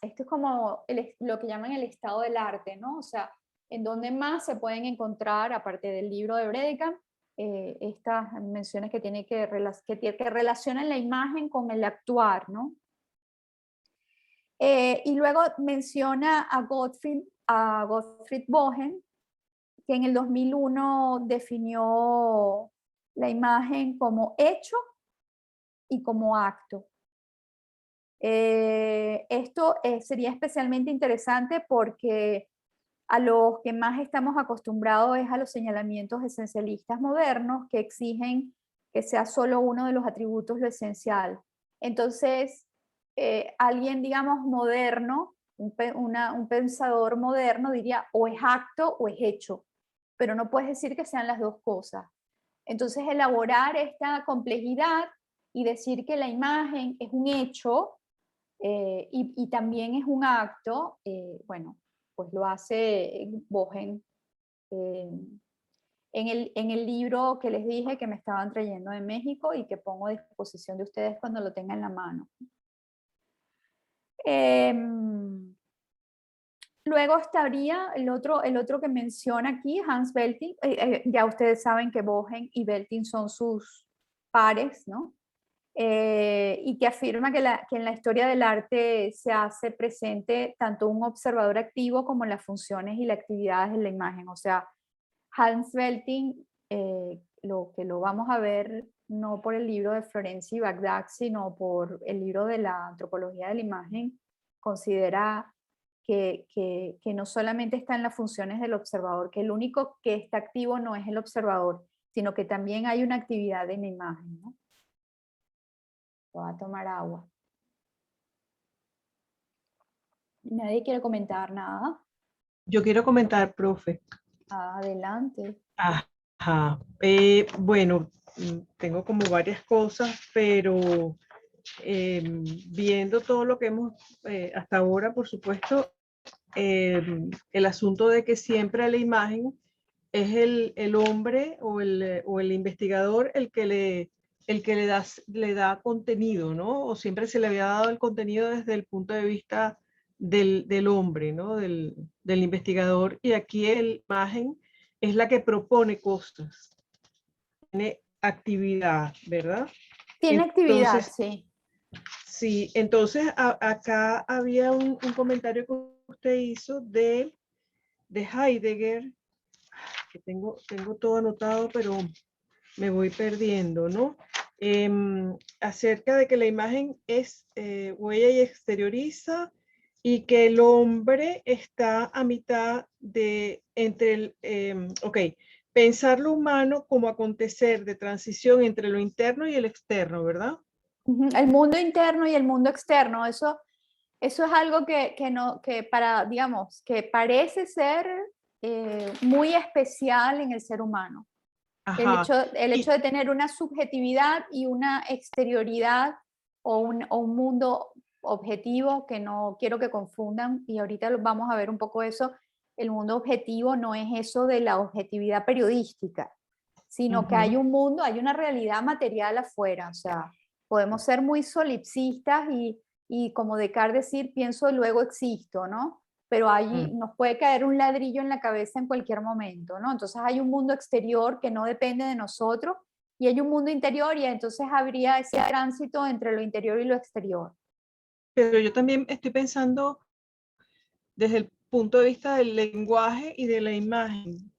esto es como lo que llaman el estado del arte, ¿no? O sea, en donde más se pueden encontrar, aparte del libro de Bredekam, estas menciones que relacionan la imagen con el actuar, ¿no? Y luego menciona a Gottfried Bohen, que en el 2001 definió la imagen como hecho y como acto. Esto sería especialmente interesante porque a los que más estamos acostumbrados es a los señalamientos esencialistas modernos que exigen que sea solo uno de los atributos lo esencial. Entonces, alguien, digamos, moderno, un pensador moderno diría o es acto o es hecho, pero no puedes decir que sean las dos cosas. Entonces, elaborar esta complejidad y decir que la imagen es un hecho y también es un acto, bueno, pues lo hace Bohen en el libro que les dije que me estaban trayendo de México y que pongo a disposición de ustedes cuando lo tengan en la mano. Luego estaría el otro que menciona aquí, Hans Belting. Ya ustedes saben que Bohen y Belting son sus pares, ¿no? Y que afirma que en la historia del arte se hace presente tanto un observador activo como las funciones y las actividades de la imagen. O sea, Hans Belting que lo vamos a ver no por el libro de Florenzi y Bagdad, sino por el libro de la antropología de la imagen, considera que no solamente está en las funciones del observador, que el único que está activo no es el observador, sino que también hay una actividad en la imagen, ¿no? Voy a tomar agua. ¿Nadie quiere comentar nada? Yo quiero comentar, profe. Adelante. Ajá. Bueno, tengo como varias cosas, pero viendo todo lo que hemos hasta ahora, por supuesto, el asunto de que siempre a la imagen es el hombre o el investigador el que le da contenido, ¿no? O siempre se le había dado el contenido desde el punto de vista del hombre, ¿no? Del investigador. Y aquí la imagen es la que propone cosas, tiene actividad, ¿verdad? Tiene actividad, Entonces, sí. sí, entonces acá había un comentario que usted hizo de Heidegger, que tengo todo anotado, pero me voy perdiendo, ¿no? Acerca de que la imagen es huella y exterioriza, y que el hombre está a mitad entre pensar lo humano como acontecer de transición entre lo interno y el externo, ¿verdad? El mundo interno y el mundo externo, eso es algo digamos, que parece ser muy especial en el ser humano. Ajá. El hecho de tener una subjetividad y una exterioridad o un mundo objetivo, que no quiero que confundan, y ahorita vamos a ver un poco eso. El mundo objetivo no es eso de la objetividad periodística, sino que hay un mundo, hay una realidad material afuera. O sea, podemos ser muy solipsistas y como Descartes decir, pienso, luego existo, ¿no? Pero allí nos puede caer un ladrillo en la cabeza en cualquier momento, ¿no? Entonces hay un mundo exterior que no depende de nosotros y hay un mundo interior, y entonces habría ese tránsito entre lo interior y lo exterior. Pero yo también estoy pensando desde el punto de vista del lenguaje y de la imagen,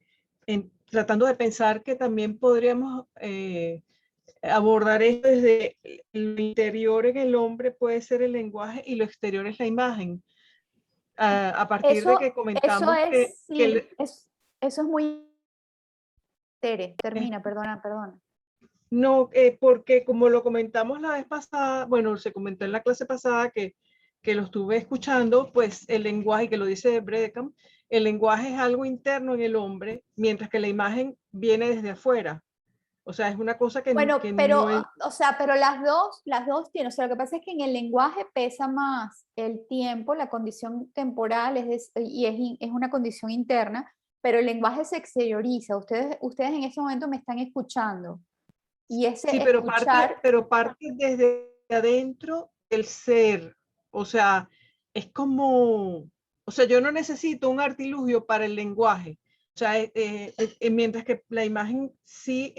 tratando de pensar que también podríamos abordar esto desde lo interior en el hombre puede ser el lenguaje y lo exterior es la imagen. A partir de que comentamos Eso es muy... Tere, termina, perdona. No, porque como lo comentamos la vez pasada, bueno, se comentó en la clase pasada que lo estuve escuchando, pues el lenguaje, que lo dice Bredecamp, el lenguaje es algo interno en el hombre, mientras que la imagen viene desde afuera. O sea, es una cosa que, Bueno, que pero, no es... o sea, pero las dos tienen, o sea, lo que pasa es que en el lenguaje pesa más el tiempo, la condición temporal, es una condición interna, pero el lenguaje se exterioriza. Ustedes en ese momento me están escuchando. Y ese Sí, escuchar... pero parte desde adentro del ser. O sea, es como, o sea, yo no necesito un artilugio para el lenguaje. O sea, mientras que la imagen sí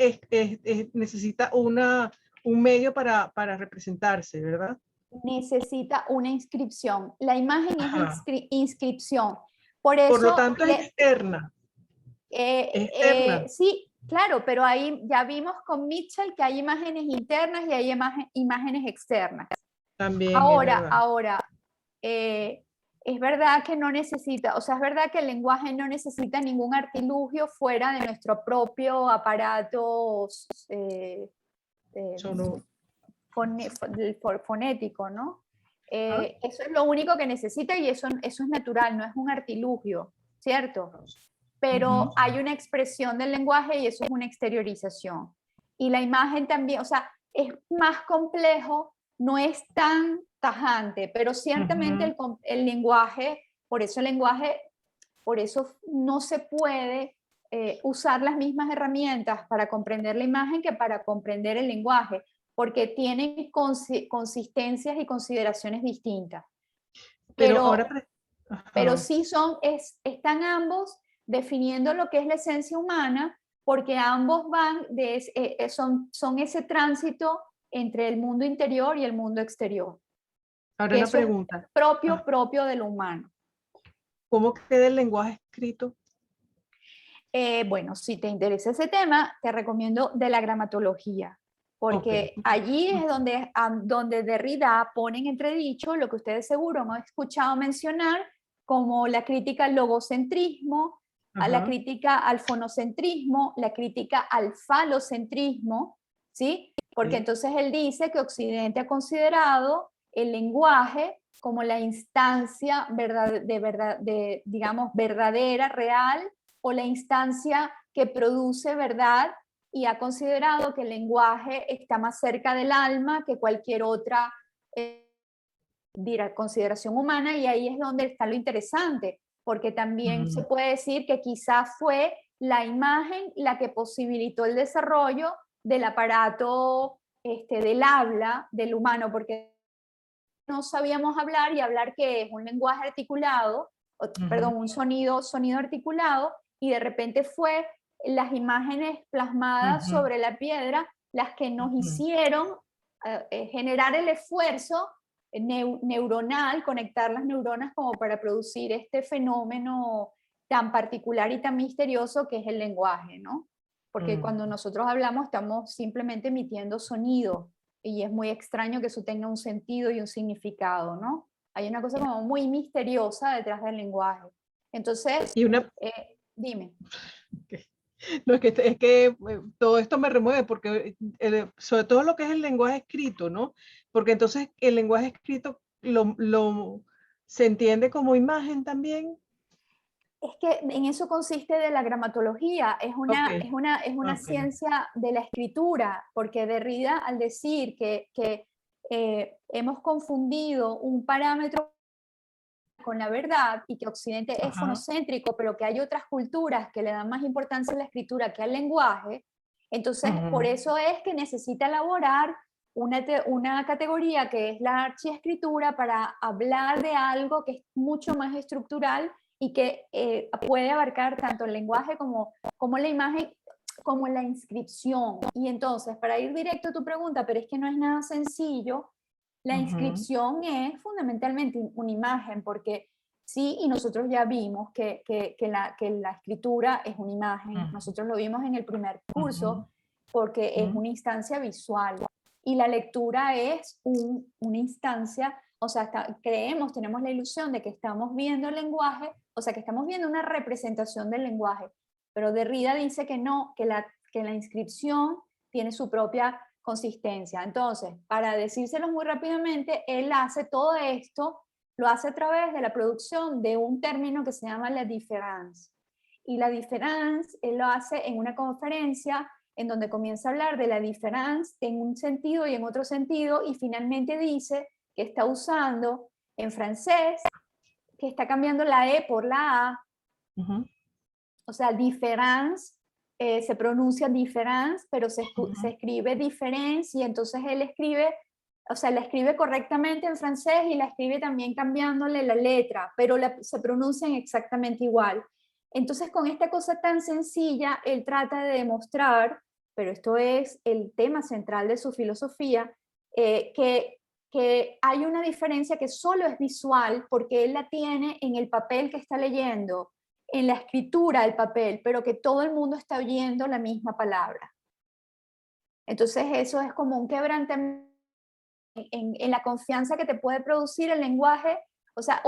necesita un medio para representarse, ¿verdad? necesita una inscripción. La imagen Ajá. es inscripción. Por Por lo eso, tanto, es externa. Es externa. sí, claro, pero ahí ya vimos con Mitchell que hay imágenes internas y hay imágenes externas. También es verdad. Ahora, es verdad que no necesita, o sea, es verdad que el lenguaje no necesita ningún artilugio fuera de nuestro propio aparato fonético, ¿no? Eso es lo único que necesita, y eso es natural, no es un artilugio, ¿cierto? Pero hay una expresión del lenguaje y eso es una exteriorización. Y la imagen también, o sea, es más complejo, no es tan tajante, pero ciertamente el lenguaje, por eso no se puede usar las mismas herramientas para comprender la imagen que para comprender el lenguaje, porque tienen consistencias y consideraciones distintas. Pero sí están ambos definiendo lo que es la esencia humana, porque ambos van son ese tránsito entre el mundo interior y el mundo exterior. Ahora Que una eso es pregunta. propio de lo humano. ¿Cómo queda el lenguaje escrito? Bueno, si te interesa ese tema, te recomiendo de la gramatología, porque Ok. allí es donde Derrida pone en entredicho lo que ustedes seguro me han escuchado mencionar como la crítica al logocentrismo, a la Ajá. crítica al fonocentrismo, la crítica al falocentrismo, ¿sí? Porque Sí. entonces él dice que Occidente ha considerado el lenguaje como la instancia digamos, verdadera, real, o la instancia que produce verdad, y ha considerado que el lenguaje está más cerca del alma que cualquier otra consideración humana, y ahí es donde está lo interesante, porque también se puede decir que quizás fue la imagen la que posibilitó el desarrollo del aparato del habla del humano, porque no sabíamos hablar, y hablar que es un lenguaje articulado, perdón, un sonido articulado, y de repente fue las imágenes plasmadas sobre la piedra las que nos hicieron generar el esfuerzo neuronal, conectar las neuronas como para producir este fenómeno tan particular y tan misterioso que es el lenguaje, ¿no? Porque cuando nosotros hablamos estamos simplemente emitiendo sonido, y es muy extraño que eso tenga un sentido y un significado, ¿no? Hay una cosa como muy misteriosa detrás del lenguaje. Entonces, Y una, dime. no, es que todo esto me remueve porque sobre todo lo que es el lenguaje escrito, ¿no? Porque entonces el lenguaje escrito se entiende como imagen también. Es que en eso consiste de la gramatología, es Ok, una ok. ciencia de la escritura, porque Derrida, al decir que hemos confundido un parámetro con la verdad, y que Occidente es Ajá. fonocéntrico, pero que hay otras culturas que le dan más importancia a la escritura que al lenguaje, entonces por eso es que necesita elaborar una categoría que es la archiescritura, para hablar de algo que es mucho más estructural y que puede abarcar tanto el lenguaje como la imagen, como la inscripción. Y entonces, para ir directo a tu pregunta, pero es que no es nada sencillo, la inscripción es fundamentalmente una imagen, porque sí, y nosotros ya vimos que la escritura es una imagen, nosotros lo vimos en el primer curso, porque es una instancia visual, y la lectura es una instancia, o sea, tenemos la ilusión de que estamos viendo el lenguaje, o sea, que estamos viendo una representación del lenguaje, pero Derrida dice que no, que la inscripción tiene su propia consistencia. Entonces, para decírselo muy rápidamente, él hace todo esto, lo hace a través de la producción de un término que se llama la différance. Y la différance, él lo hace en una conferencia en donde comienza a hablar de la différance en un sentido y en otro sentido, y finalmente dice que está usando en francés, que está cambiando la E por la A, o sea, différence se pronuncia différence, pero se escribe difference, y entonces él escribe, o sea, la escribe correctamente en francés y la escribe también cambiándole la letra, pero se pronuncian exactamente igual. Entonces, con esta cosa tan sencilla, él trata de demostrar, pero esto es el tema central de su filosofía, que hay una diferencia que solo es visual, porque él la tiene en el papel que está leyendo, en la escritura del papel, pero que todo el mundo está oyendo la misma palabra. Entonces eso es como un quebrantamiento en la confianza que te puede producir el lenguaje, o sea,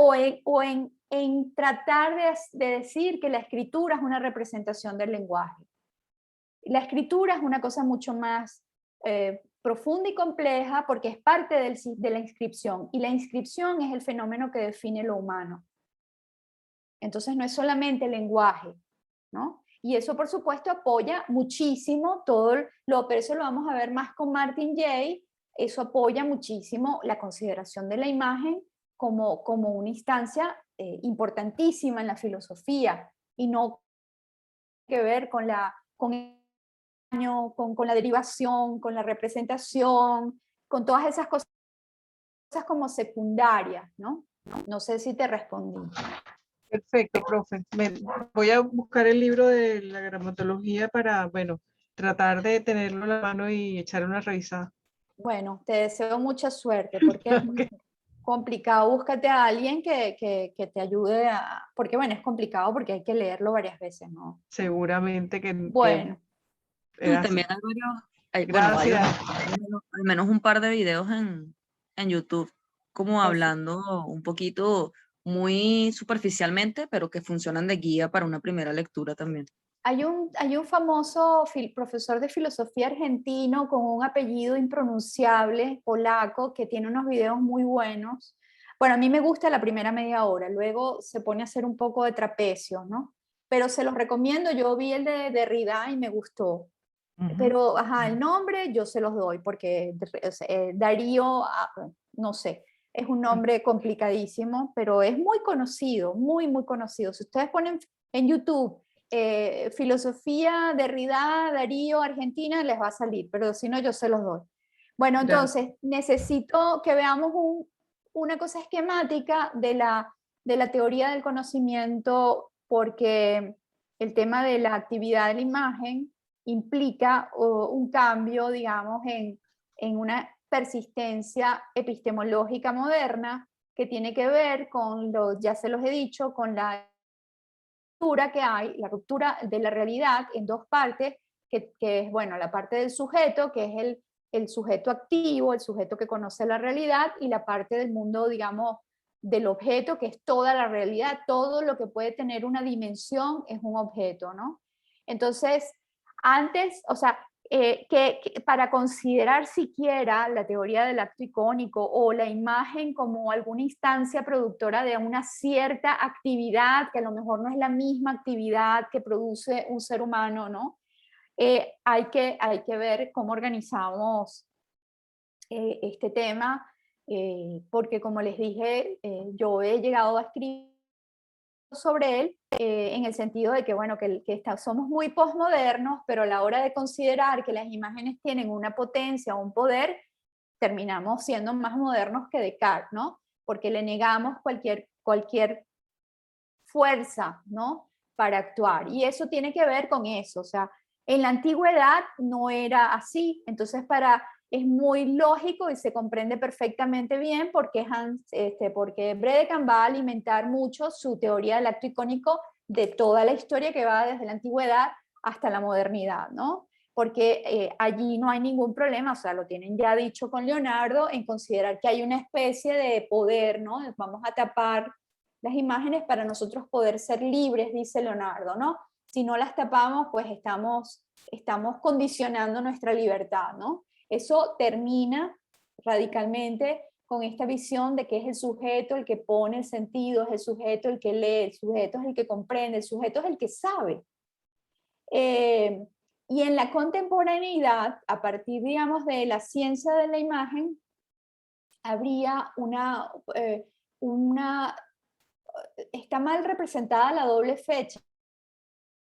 en tratar de decir que la escritura es una representación del lenguaje. La escritura es una cosa mucho más profunda y compleja, porque es parte de la inscripción, y la inscripción es el fenómeno que define lo humano. Entonces no es solamente el lenguaje, ¿no? Y eso, por supuesto, apoya muchísimo pero eso lo vamos a ver más con Martin Jay, eso apoya muchísimo la consideración de la imagen como una instancia importantísima en la filosofía, y no que ver con la derivación, con la representación, con todas esas cosas como secundarias, ¿no? No sé si te respondí. Perfecto, profe. Voy a buscar el libro de la gramatología para, bueno, tratar de tenerlo en la mano y echar una revisada. Bueno, te deseo mucha suerte, porque Ok. complicado, búscate a alguien que te ayude porque bueno, es complicado porque hay que leerlo varias veces, ¿no? Seguramente que Bueno, es así. También hay varios, bueno, Gracias. al menos un par de videos en YouTube, como eso. hablando un poquito muy superficialmente, pero que funcionan de guía para una primera lectura también. Hay un famoso profesor de filosofía argentino con un apellido impronunciable, polaco, que tiene unos videos muy buenos. Bueno, a mí me gusta la primera media hora, luego se pone a hacer un poco de trapecio, ¿no? Pero se los recomiendo, yo vi el de Derrida y me gustó. Pero, ajá, el nombre yo se los doy porque Darío, no sé, es un nombre complicadísimo, pero es muy conocido, muy, muy conocido. Si ustedes ponen en YouTube filosofía, Derrida, Darío, Argentina, les va a salir, pero si no, yo se los doy. Bueno, Gracias. entonces necesito que veamos una cosa esquemática de la teoría del conocimiento, porque el tema de la actividad de la imagen implica un cambio, digamos, en una persistencia epistemológica moderna que tiene que ver con, ya se los he dicho, con la ruptura que hay, la ruptura de la realidad en dos partes, que es, bueno, la parte del sujeto, que es el sujeto activo, el sujeto que conoce la realidad, y la parte del mundo, digamos, del objeto, que es toda la realidad, todo lo que puede tener una dimensión es un objeto, ¿no? Entonces, antes, o sea, para considerar siquiera la teoría del acto icónico o la imagen como alguna instancia productora de una cierta actividad, que a lo mejor no es la misma actividad que produce un ser humano, ¿no? Hay que ver cómo organizamos este tema, porque como les dije, yo he llegado a escribir sobre él en el sentido de que, bueno, somos muy posmodernos, pero a la hora de considerar que las imágenes tienen una potencia o un poder, terminamos siendo más modernos que Descartes, ¿no? Porque le negamos cualquier fuerza, ¿no? Para actuar. Y eso tiene que ver con eso, o sea, en la antigüedad no era así, entonces es muy lógico y se comprende perfectamente bien porque Bredekamp va a alimentar mucho su teoría del acto icónico de toda la historia que va desde la antigüedad hasta la modernidad, ¿no? Porque allí no hay ningún problema, o sea, lo tienen ya dicho con Leonardo, en considerar que hay una especie de poder, ¿no? Vamos a tapar las imágenes para nosotros poder ser libres, dice Leonardo, ¿no? Si no las tapamos, pues estamos condicionando nuestra libertad, ¿no? Eso termina radicalmente con esta visión de que es el sujeto el que pone el sentido, es el sujeto el que lee, el sujeto es el que comprende, el sujeto es el que sabe. Y en la contemporaneidad, a partir, digamos, de la ciencia de la imagen, habría está mal representada la doble fecha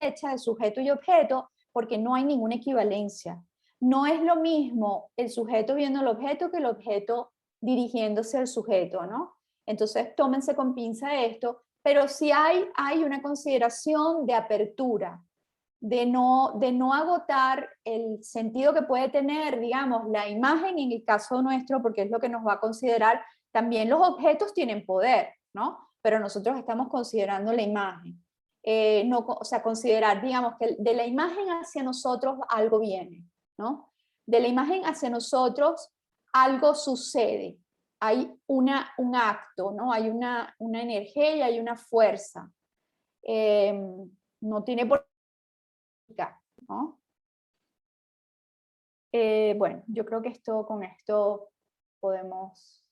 de sujeto y objeto porque no hay ninguna equivalencia. No es lo mismo el sujeto viendo el objeto que el objeto dirigiéndose al sujeto, ¿no? Entonces tómense con pinza esto, pero sí hay una consideración de apertura, de no agotar el sentido que puede tener, digamos, la imagen en el caso nuestro, porque es lo que nos va a considerar. También los objetos tienen poder, ¿no? Pero nosotros estamos considerando la imagen. No, o sea, considerar, digamos, que de la imagen hacia nosotros algo viene, ¿no? De la imagen hacia nosotros algo sucede. Hay un acto, ¿no? Hay una energía y hay una fuerza. No tiene por ¿no? Bueno, yo creo que con esto podemos...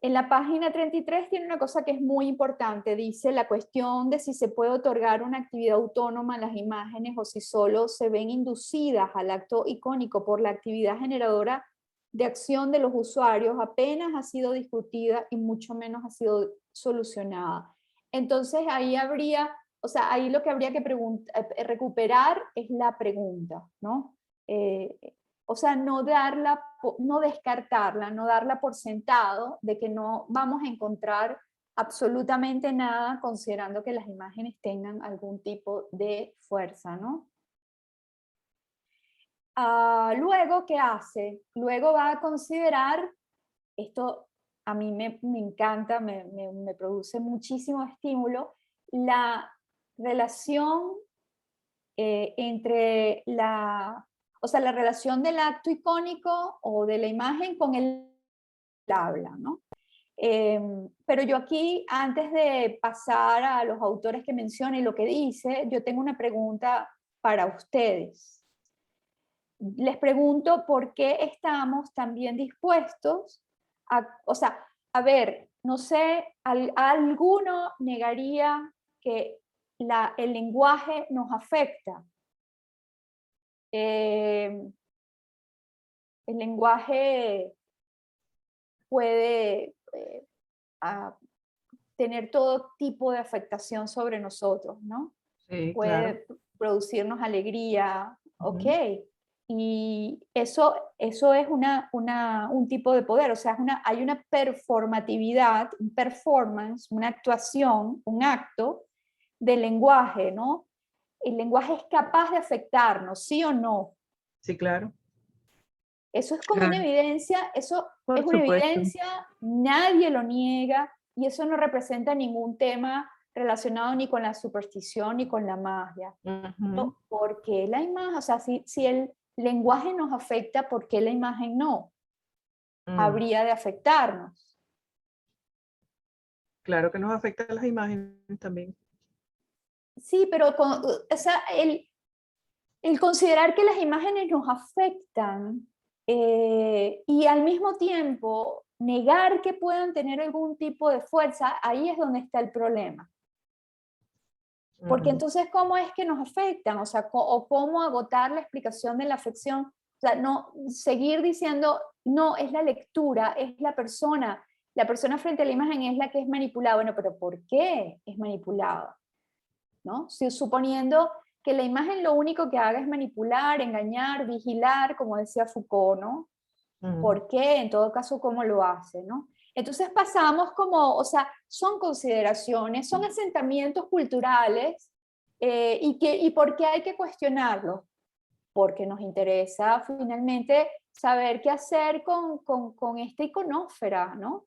En la página 33 tiene una cosa que es muy importante, dice la cuestión de si se puede otorgar una actividad autónoma a las imágenes o si solo se ven inducidas al acto icónico por la actividad generadora de acción de los usuarios, apenas ha sido discutida y mucho menos ha sido solucionada. Entonces ahí o sea, ahí lo que habría que recuperar es la pregunta, ¿no? O sea, no descartarla, no darla por sentado de que no vamos a encontrar absolutamente nada considerando que las imágenes tengan algún tipo de fuerza, ¿no? Luego, ¿qué hace? Luego va a considerar, esto a mí me encanta, me produce muchísimo estímulo, la relación entre la relación del acto icónico o de la imagen con el habla, ¿no? Pero yo aquí, antes de pasar a los autores que menciona y lo que dice, yo tengo una pregunta para ustedes. Les pregunto por qué estamos también dispuestos a ver, no sé, ¿alguno negaría que el lenguaje nos afecta? El lenguaje puede tener todo tipo de afectación sobre nosotros, ¿no? Sí, Puede claro. producirnos alegría, ok. Ujú. Y eso es un tipo de poder, o sea, hay una performatividad, un performance, una actuación, un acto del lenguaje, ¿no? El lenguaje es capaz de afectarnos, ¿sí o no? Sí, claro. Eso es como una Claro. evidencia, eso es Por una supuesto. evidencia, nadie lo niega, y eso no representa ningún tema relacionado ni con la superstición ni con la magia. Ujú. ¿Por qué la imagen? O sea, si el lenguaje nos afecta, ¿por qué la imagen no? Mm. Habría de afectarnos. Claro que nos afectan las imágenes también. Sí, pero o sea, el considerar que las imágenes nos afectan y al mismo tiempo negar que puedan tener algún tipo de fuerza, ahí es donde está el problema. Porque Ujú. entonces, ¿cómo es que nos afectan? O sea, o cómo agotar la explicación de la afección. O sea, no seguir diciendo, no, es la lectura, es la persona frente a la imagen es la que es manipulada. Bueno, pero ¿por qué es manipulada? ¿No? Si, suponiendo que la imagen lo único que haga es manipular, engañar, vigilar, como decía Foucault, ¿no? Mm. ¿Por qué? En todo caso, ¿cómo lo hace? ¿No? Entonces pasamos como, o sea, son consideraciones, son asentamientos culturales y ¿por qué hay que cuestionarlo? Porque nos interesa finalmente saber qué hacer con esta iconósfera, ¿no?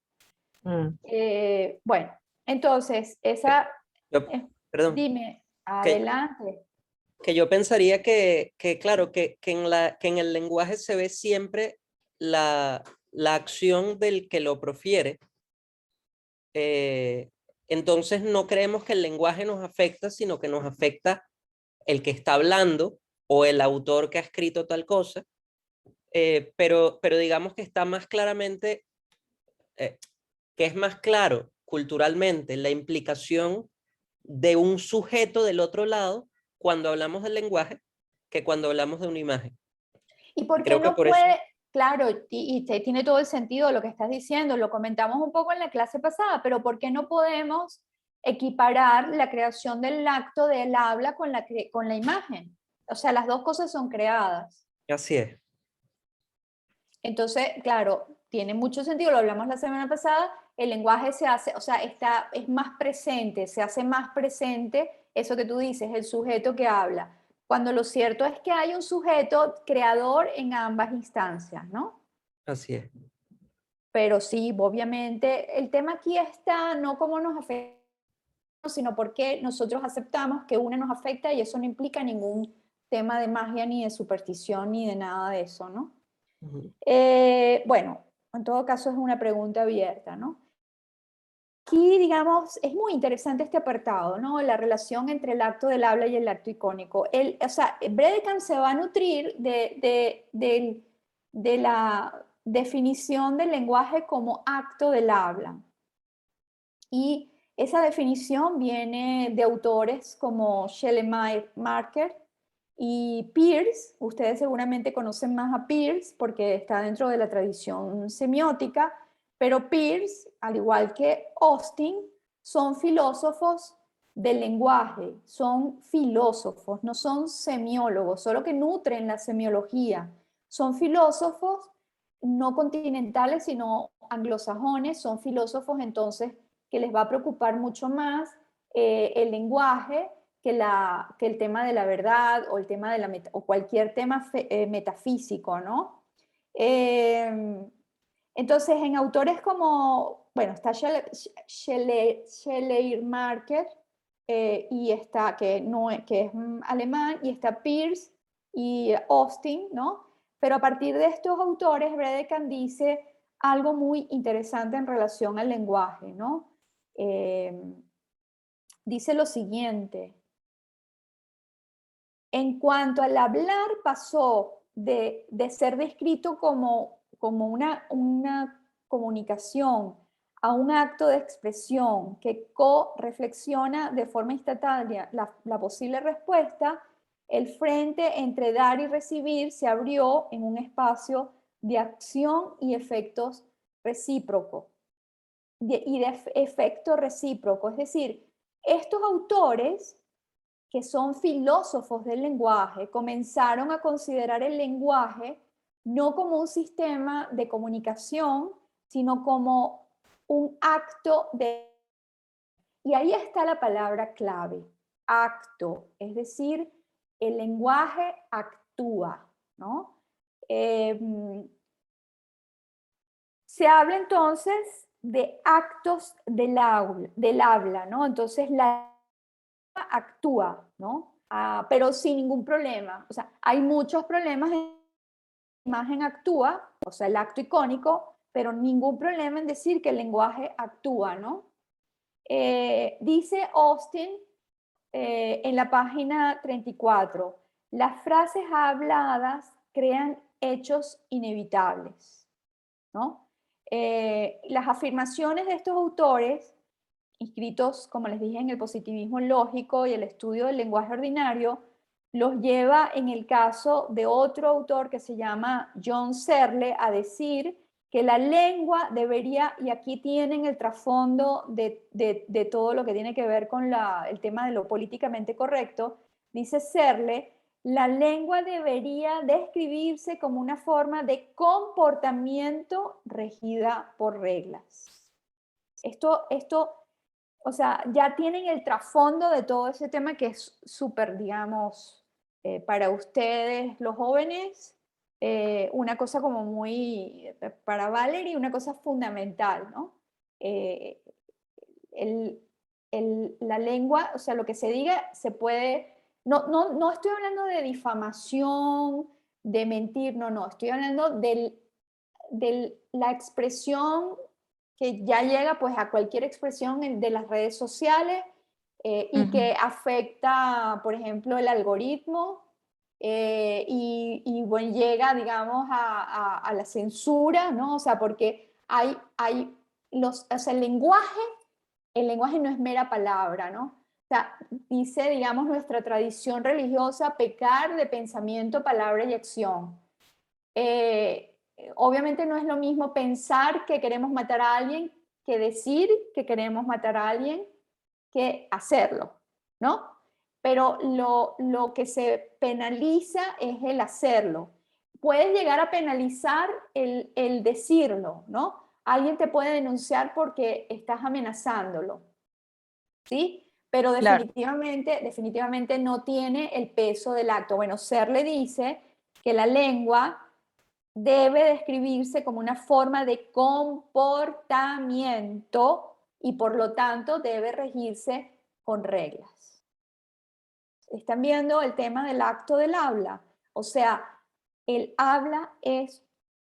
Mm. Bueno, entonces, Yo- perdón, dime, que, adelante. que yo pensaría que claro, que en el lenguaje se ve siempre la acción del que lo profiere. eh, entonces no creemos que el lenguaje nos afecta, sino que nos afecta el que está hablando o el autor que ha escrito tal cosa, pero digamos que está más claramente, eh, que es más claro culturalmente la implicación de un sujeto del otro lado cuando hablamos del lenguaje que cuando hablamos de una imagen. ¿Y por qué Creo que no por eso. puede? Claro, tiene todo el sentido lo que estás diciendo, lo comentamos un poco en la clase pasada, pero ¿por qué no podemos equiparar la creación del acto del habla con la imagen? O sea, las dos cosas son creadas. Así es. Entonces, claro, tiene mucho sentido, lo hablamos la semana pasada, el lenguaje se hace, o sea, es más presente, se hace más presente eso que tú dices, el sujeto que habla, cuando lo cierto es que hay un sujeto creador en ambas instancias, ¿no? Así es. Pero sí, obviamente, el tema aquí está no cómo nos afecta, sino porque nosotros aceptamos que una nos afecta y eso no implica ningún tema de magia, ni de superstición, ni de nada de eso, ¿no? Ujú. Bueno, en todo caso es una pregunta abierta, ¿no? Aquí, digamos, es muy interesante este apartado, ¿no? La relación entre el acto del habla y el acto icónico. O sea, Bredekand se va a nutrir de la definición del lenguaje como acto del habla. Y esa definición viene de autores como Shelley Marker y Peirce. Ustedes seguramente conocen más a Peirce porque está dentro de la tradición semiótica, pero Peirce, al igual que Austin, son filósofos del lenguaje, son filósofos, no son semiólogos, solo que nutren la semiología. Son filósofos no continentales, sino anglosajones, son filósofos entonces que les va a preocupar mucho más el lenguaje que el tema de la verdad o el tema de o cualquier tema metafísico, ¿no? Entonces, en autores como, bueno, está Schleiermacher, y está, que es alemán, y está Peirce y Austin, ¿no? Pero a partir de estos autores, Bredekan dice algo muy interesante en relación al lenguaje, ¿no? Dice lo siguiente: en cuanto al hablar, pasó de ser descrito como una comunicación a un acto de expresión que co-reflexiona de forma instantánea la posible respuesta. El frente entre dar y recibir se abrió en un espacio de acción y efectos recíprocos. Y de efecto recíproco. Es decir, estos autores, que son filósofos del lenguaje, comenzaron a considerar el lenguaje no como un sistema de comunicación, sino como un acto de... Y ahí está la palabra clave, acto, es decir, el lenguaje actúa, ¿no? Se habla entonces de actos del habla, ¿no? Entonces la actúa, ¿no? Pero sin ningún problema. O sea, hay muchos problemas en la imagen actúa, o sea, el acto icónico, pero ningún problema en decir que el lenguaje actúa, ¿no? Dice Austin en la página 34, las frases habladas crean hechos inevitables, ¿no? Las afirmaciones de estos autores, inscritos, como les dije, en el positivismo lógico y el estudio del lenguaje ordinario, los lleva, en el caso de otro autor que se llama John Searle, a decir que la lengua debería, y aquí tienen el trasfondo de todo lo que tiene que ver con el tema de lo políticamente correcto, dice Searle, la lengua debería describirse como una forma de comportamiento regida por reglas. Esto, o sea, ya tienen el trasfondo de todo ese tema que es súper, digamos, para ustedes los jóvenes, una cosa como muy, para Valerie, una cosa fundamental, ¿no? La lengua, o sea, lo que se diga se puede, no estoy hablando de difamación, de mentir, no, estoy hablando de la expresión que ya llega pues a cualquier expresión de las redes sociales, y que afecta, por ejemplo, el algoritmo, y bueno, llega, digamos, a la censura, ¿no? O sea, porque o sea, el lenguaje no es mera palabra, ¿no? O sea, dice, digamos, nuestra tradición religiosa, pecar de pensamiento, palabra y acción. Obviamente no es lo mismo pensar que queremos matar a alguien que decir que queremos matar a alguien que hacerlo, ¿no? Pero lo que se penaliza es el hacerlo. Puedes llegar a penalizar el decirlo, ¿no? Alguien te puede denunciar porque estás amenazándolo, ¿sí? Pero Claro. definitivamente no tiene el peso del acto. Bueno, Searle dice que la lengua debe describirse como una forma de comportamiento y por lo tanto debe regirse con reglas. ¿Están viendo el tema del acto del habla? O sea, el habla es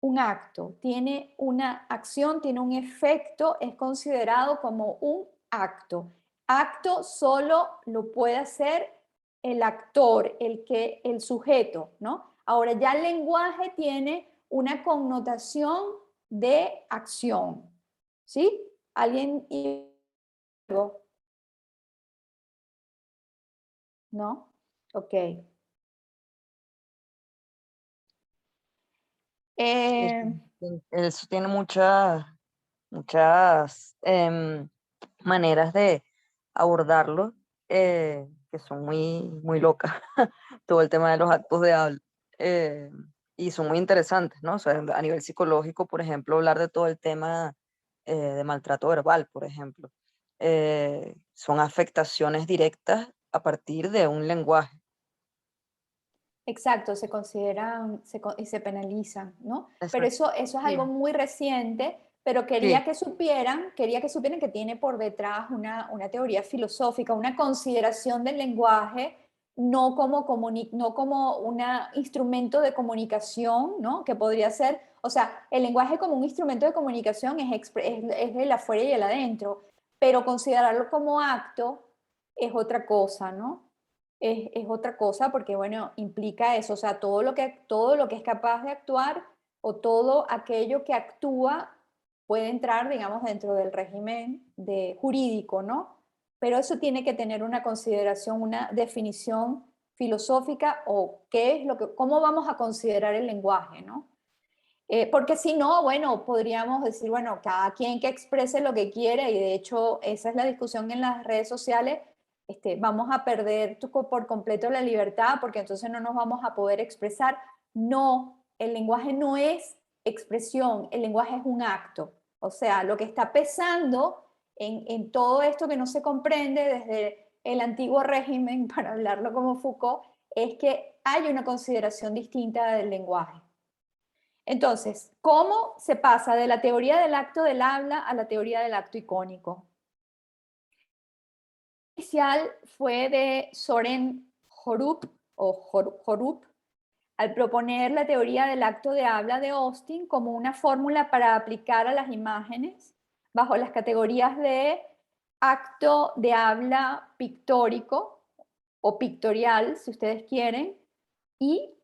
un acto, tiene una acción, tiene un efecto, es considerado como un acto. Acto solo lo puede hacer el actor, el sujeto, ¿no? Ahora ya el lenguaje tiene una connotación de acción, ¿sí? ¿Alguien? ¿No? Ok. Sí, sí. Eso tiene muchas maneras de abordarlo, que son muy locas. Todo el tema de los actos de habla. eh, y son muy interesantes, ¿no? O sea, a nivel psicológico, por ejemplo, hablar de todo el tema de maltrato verbal, por ejemplo. Son afectaciones directas a partir de un lenguaje. Exacto, se consideran y se penalizan, ¿no? Pero Exacto. eso es algo muy reciente, pero Sí, quería que supieran que tiene por detrás una teoría filosófica, una consideración del lenguaje, no como un instrumento de comunicación, ¿no? Que podría ser, o sea, el lenguaje como un instrumento de comunicación es el afuera y el adentro, pero considerarlo como acto es otra cosa, ¿no? Es otra cosa porque, bueno, implica eso, o sea, todo lo que es capaz de actuar o todo aquello que actúa puede entrar, digamos, dentro del régimen jurídico, ¿no? Pero eso tiene que tener una consideración, una definición filosófica o cómo vamos a considerar el lenguaje, ¿no? Porque si no, bueno, podríamos decir, bueno, cada quien que exprese lo que quiere y de hecho esa es la discusión en las redes sociales, vamos a perder por completo la libertad porque entonces no nos vamos a poder expresar. No, el lenguaje no es expresión, el lenguaje es un acto. O sea, lo que está pesando en todo esto que no se comprende desde el antiguo régimen, para hablarlo como Foucault, es que hay una consideración distinta del lenguaje. Entonces, ¿cómo se pasa de la teoría del acto del habla a la teoría del acto icónico? Inicial fue de Soren Horup, al proponer la teoría del acto de habla de Austin como una fórmula para aplicar a las imágenes bajo las categorías de acto de habla pictórico o pictorial, si ustedes quieren,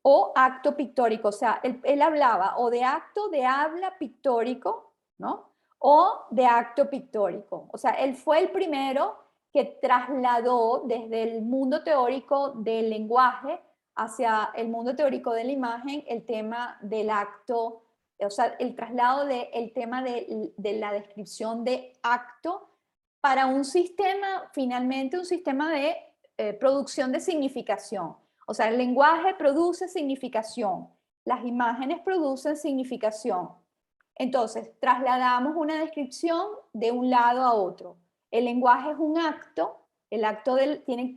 o acto pictórico, o sea, él hablaba o de acto de habla pictórico, ¿no? O de acto pictórico. O sea, él fue el primero que trasladó desde el mundo teórico del lenguaje hacia el mundo teórico de la imagen el tema del acto, o sea, el traslado del tema de la descripción de acto para un sistema, finalmente un sistema de producción de significación. O sea, el lenguaje produce significación, las imágenes producen significación. Entonces, trasladamos una descripción de un lado a otro. El lenguaje es un acto,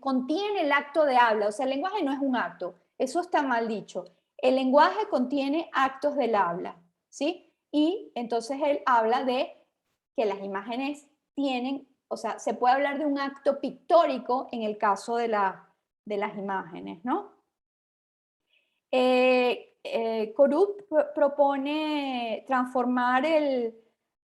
contiene el acto de habla, o sea, el lenguaje no es un acto, eso está mal dicho. El lenguaje contiene actos del habla, ¿sí? Y entonces él habla de que las imágenes tienen, o sea, se puede hablar de un acto pictórico en el caso de las imágenes, ¿no? Korup propone transformar el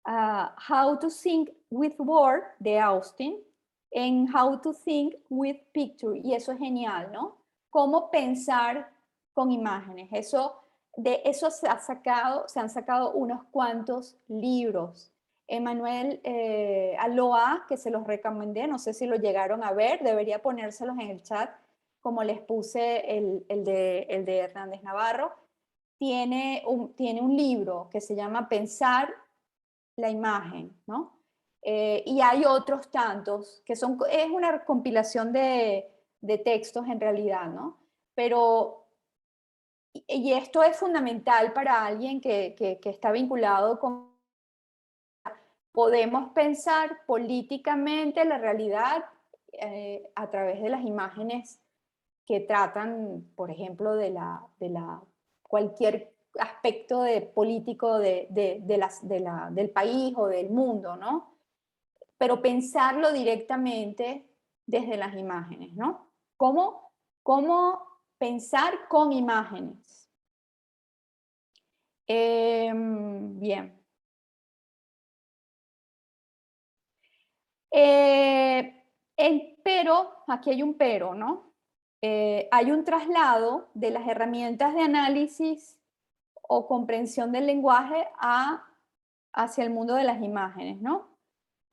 How to Think with Word de Austin en How to Think with Picture, y eso es genial, ¿no? Cómo pensar con imágenes. De eso se han sacado unos cuantos libros. Emmanuel Aloa, que se los recomendé, no sé si lo llegaron a ver, debería ponérselos en el chat, como les puse el de Hernández Navarro, tiene un libro que se llama Pensar la imagen, ¿no? Y hay otros tantos, es una compilación de textos en realidad, ¿no? Pero, y esto es fundamental para alguien que está vinculado con... Podemos pensar políticamente la realidad a través de las imágenes que tratan, por ejemplo, de cualquier aspecto político del país o del mundo, ¿no? Pero pensarlo directamente desde las imágenes, ¿no? ¿Cómo pensar con imágenes? Bien. Pero, aquí hay un pero, ¿no? Hay un traslado de las herramientas de análisis o comprensión del lenguaje hacia el mundo de las imágenes, ¿no?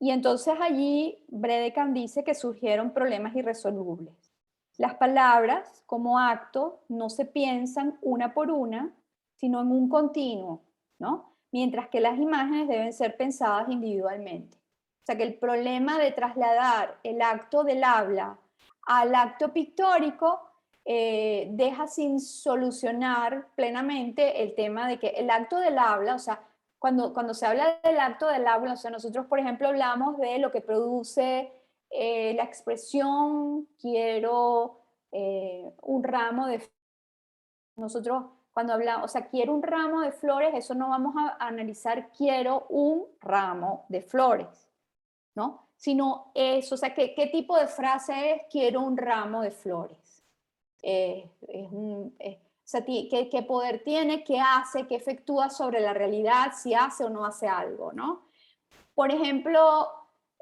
Y entonces allí Bredekamp dice que surgieron problemas irresolubles. Las palabras como acto no se piensan una por una, sino en un continuo, ¿no? Mientras que las imágenes deben ser pensadas individualmente. O sea que el problema de trasladar el acto del habla al acto pictórico deja sin solucionar plenamente el tema de que el acto del habla, o sea, cuando se habla del acto del habla, o sea, nosotros, por ejemplo, hablamos de lo que produce la expresión quiero un ramo de... Nosotros cuando hablamos, o sea, quiero un ramo de flores, eso no vamos a analizar quiero un ramo de flores, ¿no? Sino eso, o sea, ¿qué tipo de frase es quiero un ramo de flores? O sea, ¿qué poder tiene? ¿Qué hace? ¿Qué efectúa sobre la realidad? Si hace o no hace algo, ¿no? Por ejemplo,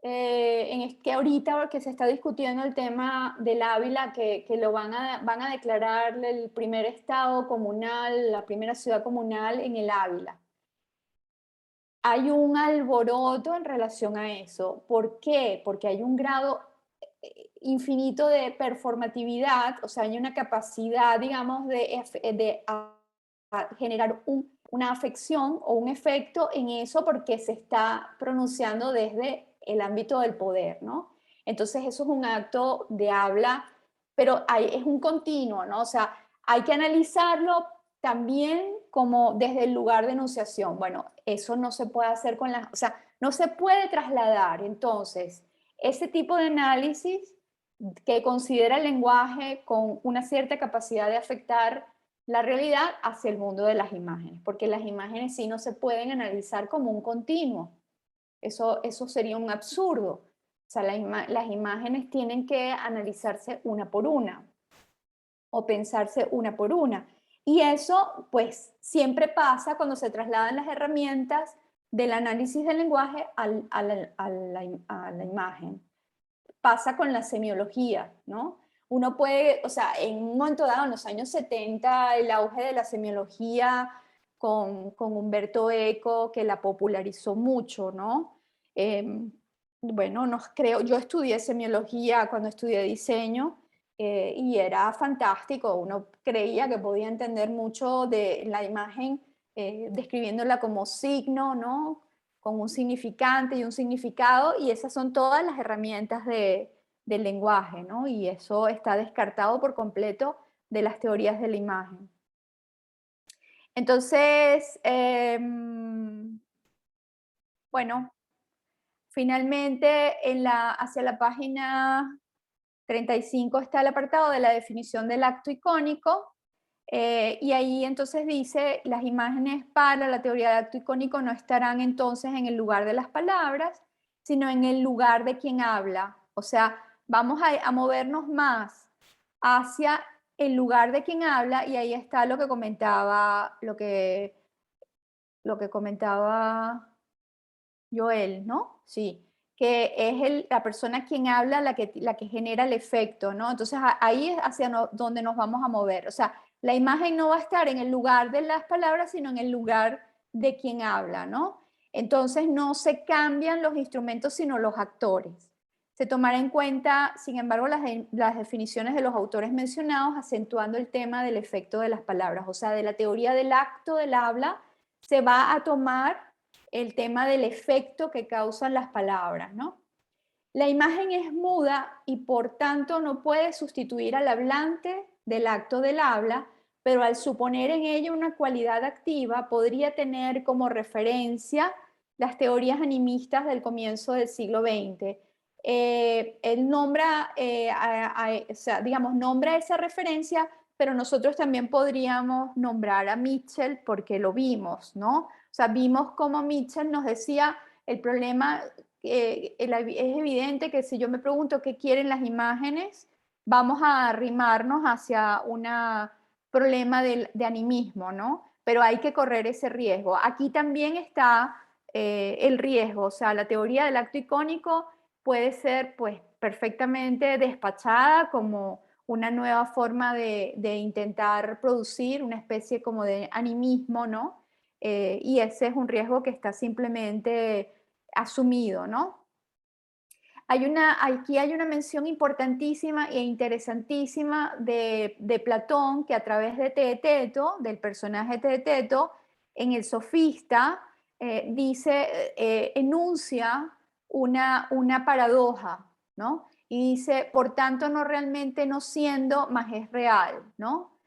que ahorita que se está discutiendo el tema del Ávila, que lo van a declarar el primer estado comunal, la primera ciudad comunal en el Ávila. Hay un alboroto en relación a eso. ¿Por qué? Porque hay un grado infinito de performatividad, o sea, hay una capacidad, digamos, de generar una afección o un efecto en eso porque se está pronunciando desde el ámbito del poder, ¿no? Entonces eso es un acto de habla, pero es un continuo, ¿no? O sea, hay que analizarlo también como desde el lugar de enunciación. Bueno, eso no se puede hacer con o sea, no se puede trasladar. Entonces, ese tipo de análisis que considera el lenguaje con una cierta capacidad de afectar la realidad hacia el mundo de las imágenes, porque las imágenes sí no se pueden analizar como un continuo. Eso sería un absurdo. O sea, las imágenes tienen que analizarse una por una o pensarse una por una. Y eso, pues, siempre pasa cuando se trasladan las herramientas del análisis del lenguaje a la imagen. Pasa con la semiología, ¿no? Uno puede, o sea, en un momento dado, en los años 70, el auge de la semiología con Humberto Eco, que la popularizó mucho, ¿no? Bueno, yo estudié semiología cuando estudié diseño y era fantástico. Uno creía que podía entender mucho de la imagen describiéndola como signo, ¿no? Con un significante y un significado, y esas son todas las herramientas del lenguaje, ¿no? Y eso está descartado por completo de las teorías de la imagen. Entonces, bueno, finalmente hacia la página 35 está el apartado de la definición del acto icónico, y ahí entonces dice, las imágenes para la teoría del acto icónico no estarán entonces en el lugar de las palabras, sino en el lugar de quien habla. O sea, vamos a movernos más hacia el lugar de quien habla, y ahí está lo que comentaba, lo que comentaba Joel, ¿no? Sí, que es la persona quien habla la que genera el efecto, ¿no? Entonces ahí es hacia donde nos vamos a mover. O sea, la imagen no va a estar en el lugar de las palabras, sino en el lugar de quien habla, ¿no? Entonces no se cambian los instrumentos, sino los actores. Se tomará en cuenta, sin embargo, las definiciones de los autores mencionados, acentuando el tema del efecto de las palabras. O sea, de la teoría del acto del habla se va a tomar el tema del efecto que causan las palabras, ¿no? La imagen es muda y por tanto no puede sustituir al hablante del acto del habla, pero al suponer en ella una cualidad activa podría tener como referencia las teorías animistas del comienzo del siglo XX. Él nombra, o sea, digamos, nombra esa referencia, pero nosotros también podríamos nombrar a Mitchell porque lo vimos, ¿no? O sea, vimos cómo Mitchell nos decía el problema, es evidente que si yo me pregunto qué quieren las imágenes, vamos a arrimarnos hacia un problema de animismo, ¿no? Pero hay que correr ese riesgo. Aquí también está el riesgo, o sea, la teoría del acto icónico puede ser pues perfectamente despachada como una nueva forma de intentar producir una especie como de animismo, ¿no? Y ese es un riesgo que está simplemente asumido, ¿no? Aquí hay una mención importantísima e interesantísima de Platón, que a través de Teeteto, del personaje Teeteto, en el Sofista, enuncia una paradoja, ¿no? Y dice, por tanto, no realmente no siendo, más es real, ¿no?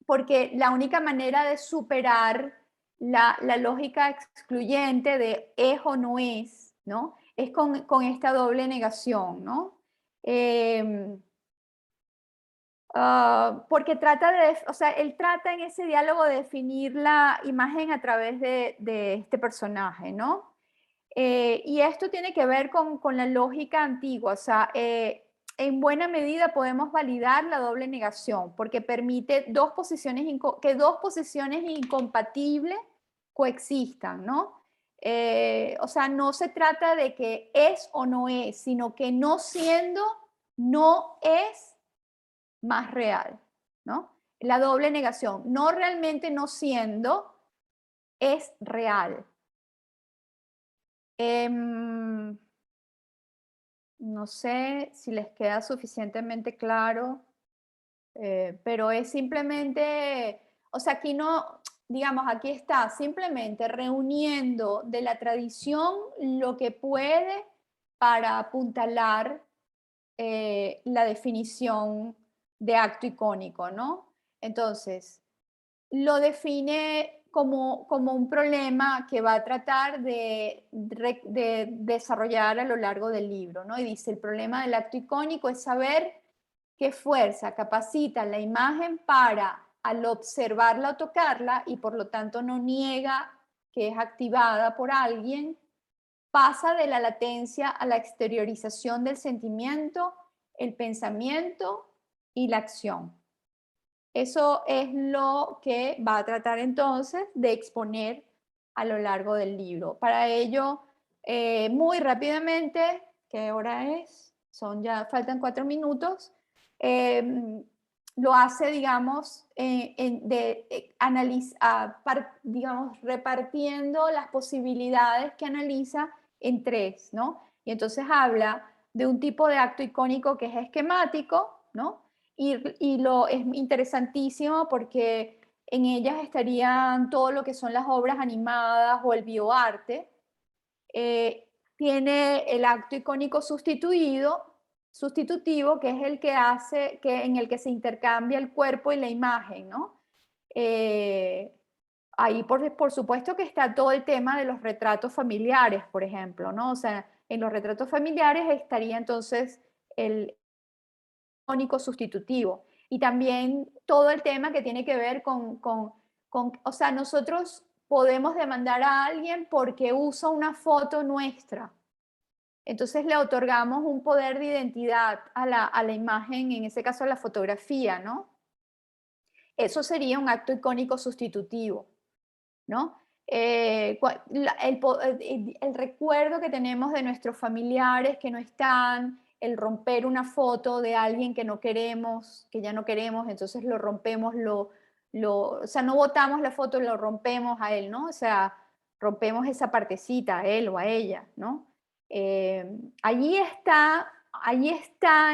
Porque la única manera de superar la lógica excluyente de es o no es, ¿no? es con esta doble negación, ¿no? Porque o sea, él trata en ese diálogo de definir la imagen a través de este personaje, ¿no? Y esto tiene que ver con la lógica antigua, o sea, en buena medida podemos validar la doble negación, porque permite que dos posiciones incompatibles coexistan, ¿no? O sea, no se trata de que es o no es, sino que no siendo, no es más real, ¿no? La doble negación, no realmente no siendo, es real. No sé si les queda suficientemente claro, pero es simplemente, o sea, aquí no, digamos, aquí está simplemente reuniendo de la tradición lo que puede para apuntalar la definición de acto icónico, ¿no? Entonces, lo define como un problema que va a tratar de desarrollar a lo largo del libro, ¿no? Y dice, el problema del acto icónico es saber qué fuerza capacita la imagen para, al observarla o tocarla, y por lo tanto no niega que es activada por alguien, pasa de la latencia a la exteriorización del sentimiento, el pensamiento y la acción. Eso es lo que va a tratar entonces de exponer a lo largo del libro. Para ello, muy rápidamente, ¿qué hora es? Faltan 4 minutos. Lo hace, digamos, digamos, repartiendo las posibilidades que analiza en 3, ¿no? Y entonces habla de un tipo de acto icónico que es esquemático, ¿no? Y lo es interesantísimo porque en ellas estarían todo lo que son las obras animadas o el bioarte. Tiene el acto icónico sustitutivo, que es el que hace, en el que se intercambia el cuerpo y la imagen, ¿no? Ahí por supuesto que está todo el tema de los retratos familiares, por ejemplo, ¿no? O sea, en los retratos familiares estaría entonces el icónico sustitutivo. Y también todo el tema que tiene que ver o sea, nosotros podemos demandar a alguien porque usa una foto nuestra. Entonces le otorgamos un poder de identidad a la imagen, en ese caso a la fotografía, ¿no? Eso sería un acto icónico sustitutivo, ¿no? El recuerdo que tenemos de nuestros familiares que no están, el romper una foto de alguien que no queremos, que ya no queremos, entonces lo rompemos, o sea, no botamos la foto, lo rompemos a él, ¿no? O sea, rompemos esa partecita a él o a ella, ¿no? Allí está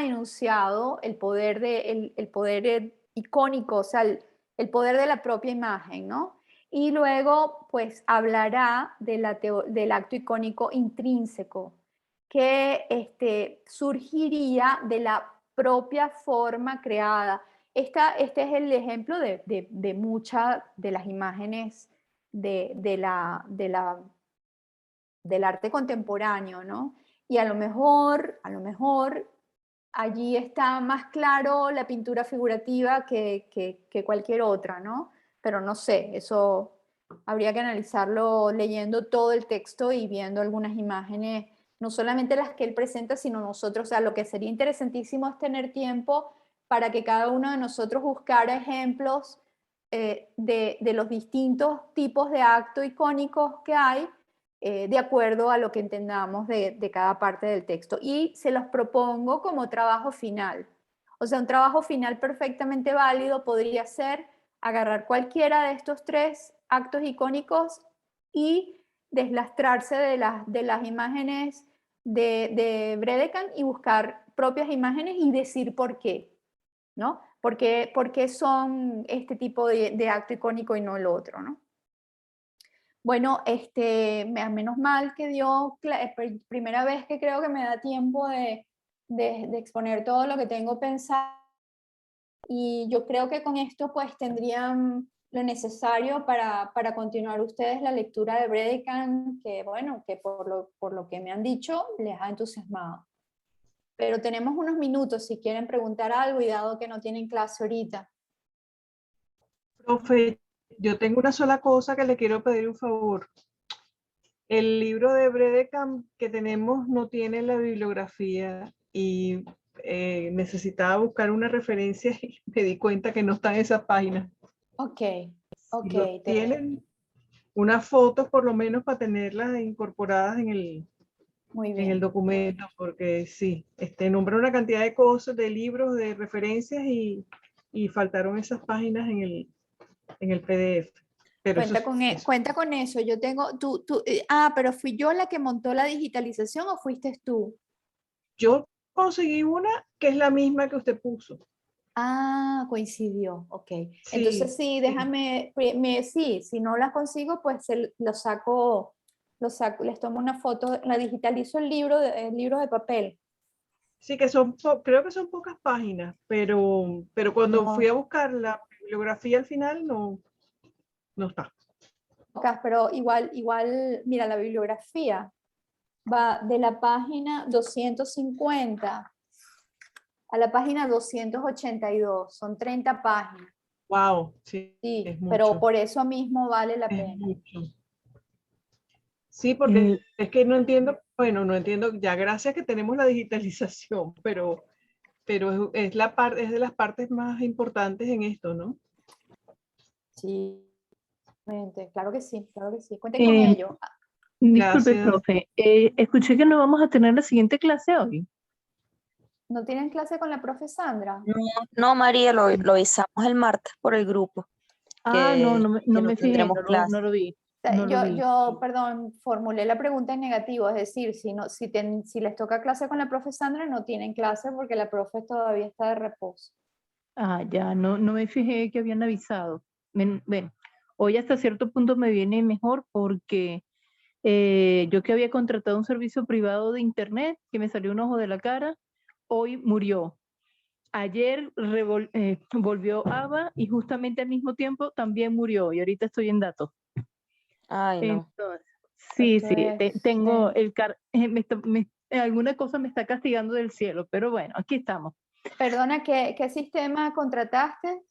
enunciado el poder, el poder icónico, o sea, el poder de la propia imagen, ¿no? Y luego, pues, hablará del acto icónico intrínseco, que surgiría de la propia forma creada. Este es el ejemplo de muchas de las imágenes del arte contemporáneo, ¿no? Y a lo mejor allí está más claro la pintura figurativa que cualquier otra, ¿no? Pero no sé, eso habría que analizarlo leyendo todo el texto y viendo algunas imágenes, no solamente las que él presenta, sino nosotros. O sea, lo que sería interesantísimo es tener tiempo para que cada uno de nosotros buscara ejemplos de los distintos tipos de actos icónicos que hay, de acuerdo a lo que entendamos de cada parte del texto. Y se los propongo como trabajo final. O sea, un trabajo final perfectamente válido podría ser agarrar cualquiera de estos 3 actos icónicos y deslastrarse de las imágenes de Bredekan y buscar propias imágenes y decir por qué, ¿no? ¿Por qué son este tipo de acto icónico y no el otro, ¿no? Bueno, menos mal que primera vez que creo que me da tiempo de exponer todo lo que tengo pensado, y yo creo que con esto pues tendrían lo necesario para continuar ustedes la lectura de Bredekamp, que bueno, que por lo que me han dicho, les ha entusiasmado. Pero tenemos unos minutos si quieren preguntar algo y dado que no tienen clase ahorita. Profe, yo tengo una sola cosa que le quiero pedir un favor. El libro de Bredekamp que tenemos no tiene la bibliografía y necesitaba buscar una referencia y me di cuenta que no está en esa página. Ok, Si lo ok. tienen, unas fotos por lo menos para tenerlas incorporadas Muy en el bien. documento, porque sí, nombré una cantidad de cosas, de libros, de referencias y faltaron esas páginas en el PDF. Pero eso, Cuenta con eso. Yo tengo, pero ¿fui yo la que montó la digitalización o fuiste tú? yo conseguí una que es la misma que usted puso. Ah, coincidió, ok. Sí, Entonces sí, sí. sí, si no las consigo, pues lo saco, les tomo una foto, la digitalizo el libro de papel. Sí, que creo que son pocas páginas, pero cuando fui No, a buscar la bibliografía al final no está. pocas, pero igual, mira, la bibliografía va de la página 250 a la página 282, son 30 páginas. Wow, sí, Sí, es pero mucho, por eso mismo vale la es pena. mucho. Sí, porque es que no entiendo, bueno, no entiendo, ya gracias que tenemos la digitalización, pero es de las partes más importantes en esto, ¿no? Sí, claro que sí, claro que sí. Cuenten con Eh, ello. disculpe, Gracias. profe. Escuché que no vamos a tener la siguiente clase hoy. ¿No tienen clase con la profe Sandra? No, no, María, lo avisamos el martes por el grupo, Ah, no, no que no me fijé, tendremos clase. no lo vi. No lo vi. Perdón, formulé la pregunta en negativo, es decir, si les toca clase con la profe Sandra, no tienen clase porque la profe todavía está de reposo. Ah, ya, no me fijé que habían avisado. Bueno, hoy hasta cierto punto me viene mejor porque yo que había contratado un servicio privado de internet que me salió un ojo de la cara, hoy murió. Ayer volvió ABA y justamente al mismo tiempo también murió y ahorita estoy en datos. Ay, no. Entonces, sí, Esto sí, es, tengo alguna cosa me está castigando del cielo, pero bueno, aquí estamos. perdona, ¿qué sistema contrataste?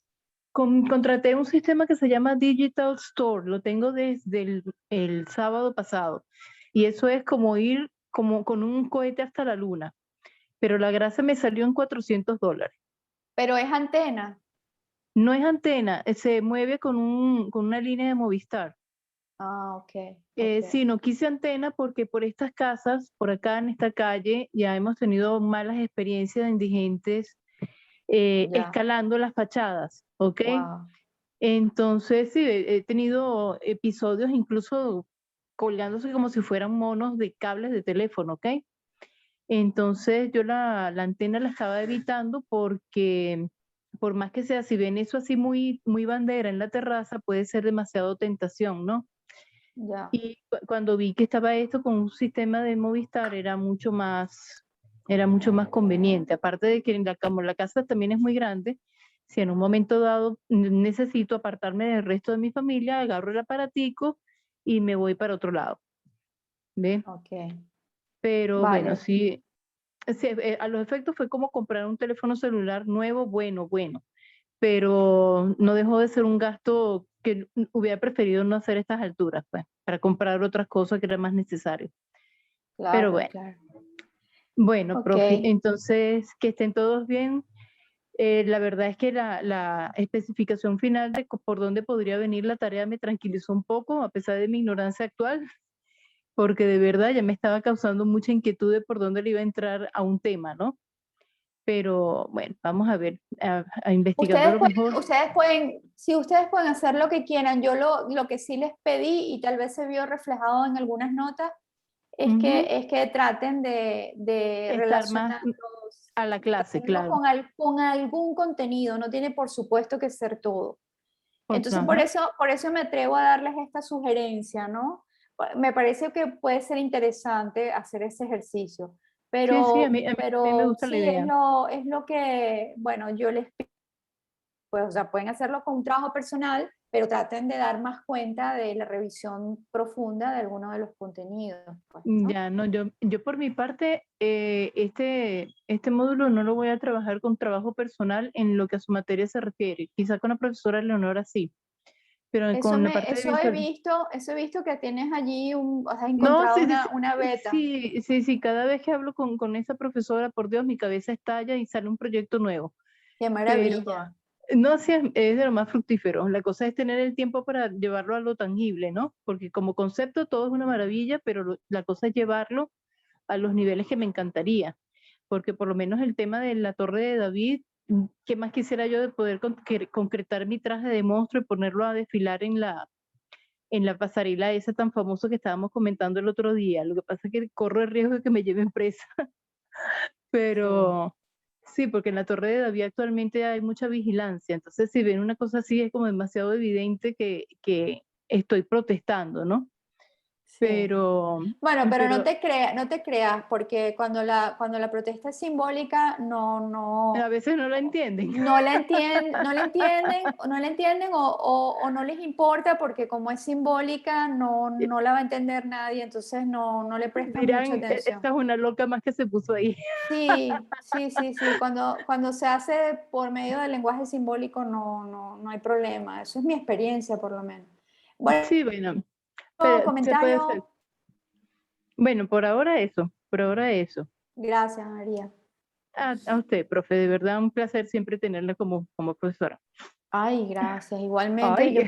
Contraté un sistema que se llama Digital Store, lo tengo desde el sábado pasado y eso es como ir como con un cohete hasta la luna, pero la grasa me salió en $400. Pero es antena. No es antena, se mueve con una línea de Movistar. Ah, ok. Sí, no quise antena porque por estas casas, por acá en esta calle, ya hemos tenido malas experiencias de indigentes Ya, escalando las fachadas, ¿ok? wow. Entonces, sí, he tenido episodios incluso colgándose como si fueran monos de cables de teléfono, ¿ok? Entonces yo la antena la estaba evitando porque por más que sea, si ven eso así muy bandera en la terraza, puede ser demasiado tentación, ¿no? Ya. Y cuando vi que estaba esto con un sistema de Movistar era mucho más conveniente. Aparte de que como la casa también es muy grande, si en un momento dado necesito apartarme del resto de mi familia, agarro el aparatico y me voy para otro lado. ¿Ve? Ok, Pero bueno, vale. sí, sí, a los efectos fue como comprar un teléfono celular nuevo, bueno, pero no dejó de ser un gasto que hubiera preferido no hacer a estas alturas, pues, para comprar otras cosas que era más necesario. Pero Claro, bueno, claro. bueno, Ok. profe, entonces que estén todos bien. La verdad es que la especificación final de por dónde podría venir la tarea me tranquilizó un poco, a pesar de mi ignorancia actual, porque de verdad ya me estaba causando mucha inquietud de por dónde le iba a entrar a un tema, ¿no? Pero bueno, vamos a ver, a investigándolo mejor. Si ustedes pueden hacer lo que quieran, yo lo que sí les pedí y tal vez se vio reflejado en algunas notas, Ujú. es que traten de Estar más relacionar a la clase, relacionarlo claro. con algún contenido, no tiene por supuesto que ser todo. Entonces, Ajá. por eso me atrevo a darles esta sugerencia, ¿no? Me parece que puede ser interesante hacer ese ejercicio, Sí, sí, a mí me pero gusta la sí idea. es lo que, bueno, yo les pido pues, o sea, pueden hacerlo con un trabajo personal, pero traten de dar más cuenta de la revisión profunda de algunos de los contenidos. Pues, ¿no? Ya, no, yo por mi parte, este módulo no lo voy a trabajar con trabajo personal en lo que a su materia se refiere. Quizá con la profesora Leonora sí, pero con la parte de Eso he visto que tienes allí, has No, encontrado sí, una beta. sí, cada vez que hablo con esa profesora, por Dios, mi cabeza estalla y sale un proyecto nuevo. Qué Pero, maravilla. no, sí, es de lo más fructífero. La cosa es tener el tiempo para llevarlo a lo tangible, ¿no? Porque como concepto todo es una maravilla, pero la cosa es llevarlo a los niveles que me encantaría. Porque por lo menos el tema de la Torre de David, ¿qué más quisiera yo de poder concretar mi traje de monstruo y ponerlo a desfilar en la pasarela esa tan famosa que estábamos comentando el otro día? Lo que pasa es que corro el riesgo de que me lleven presa. Pero sí, porque en la Torre de David actualmente hay mucha vigilancia. Entonces, si ven una cosa así, es como demasiado evidente que estoy protestando, ¿no? Sí. Pero, Bueno, pero no pero te creas, porque cuando la protesta es simbólica, a no veces no la entienden. no le entienden o no les importa porque como es simbólica, no la va a entender nadie, entonces no le prestan mucha Dirán, atención. esta es una loca más que se puso ahí. Sí. Cuando se hace por medio del lenguaje simbólico no hay problema. Eso es mi experiencia, por lo menos. Bueno, Sí, bueno, pero se puede hacer. comentario. Bueno, por ahora eso, por ahora eso. Gracias, María. A usted, profe, de verdad un placer siempre tenerla como profesora. Ay, gracias. Igualmente, Ay,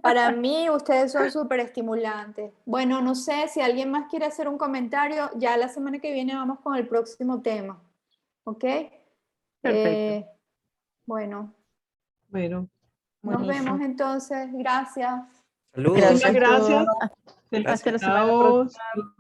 para mí ustedes son súper estimulantes. Bueno, no sé si alguien más quiere hacer un comentario. Ya la semana que viene vamos con el próximo tema. ¿Ok? perfecto. Bueno, Bueno, nos vemos Buenísimo. entonces. Gracias. Saludos. Gracias. muchísimas gracias. Hasta la semana próxima. Felicitados.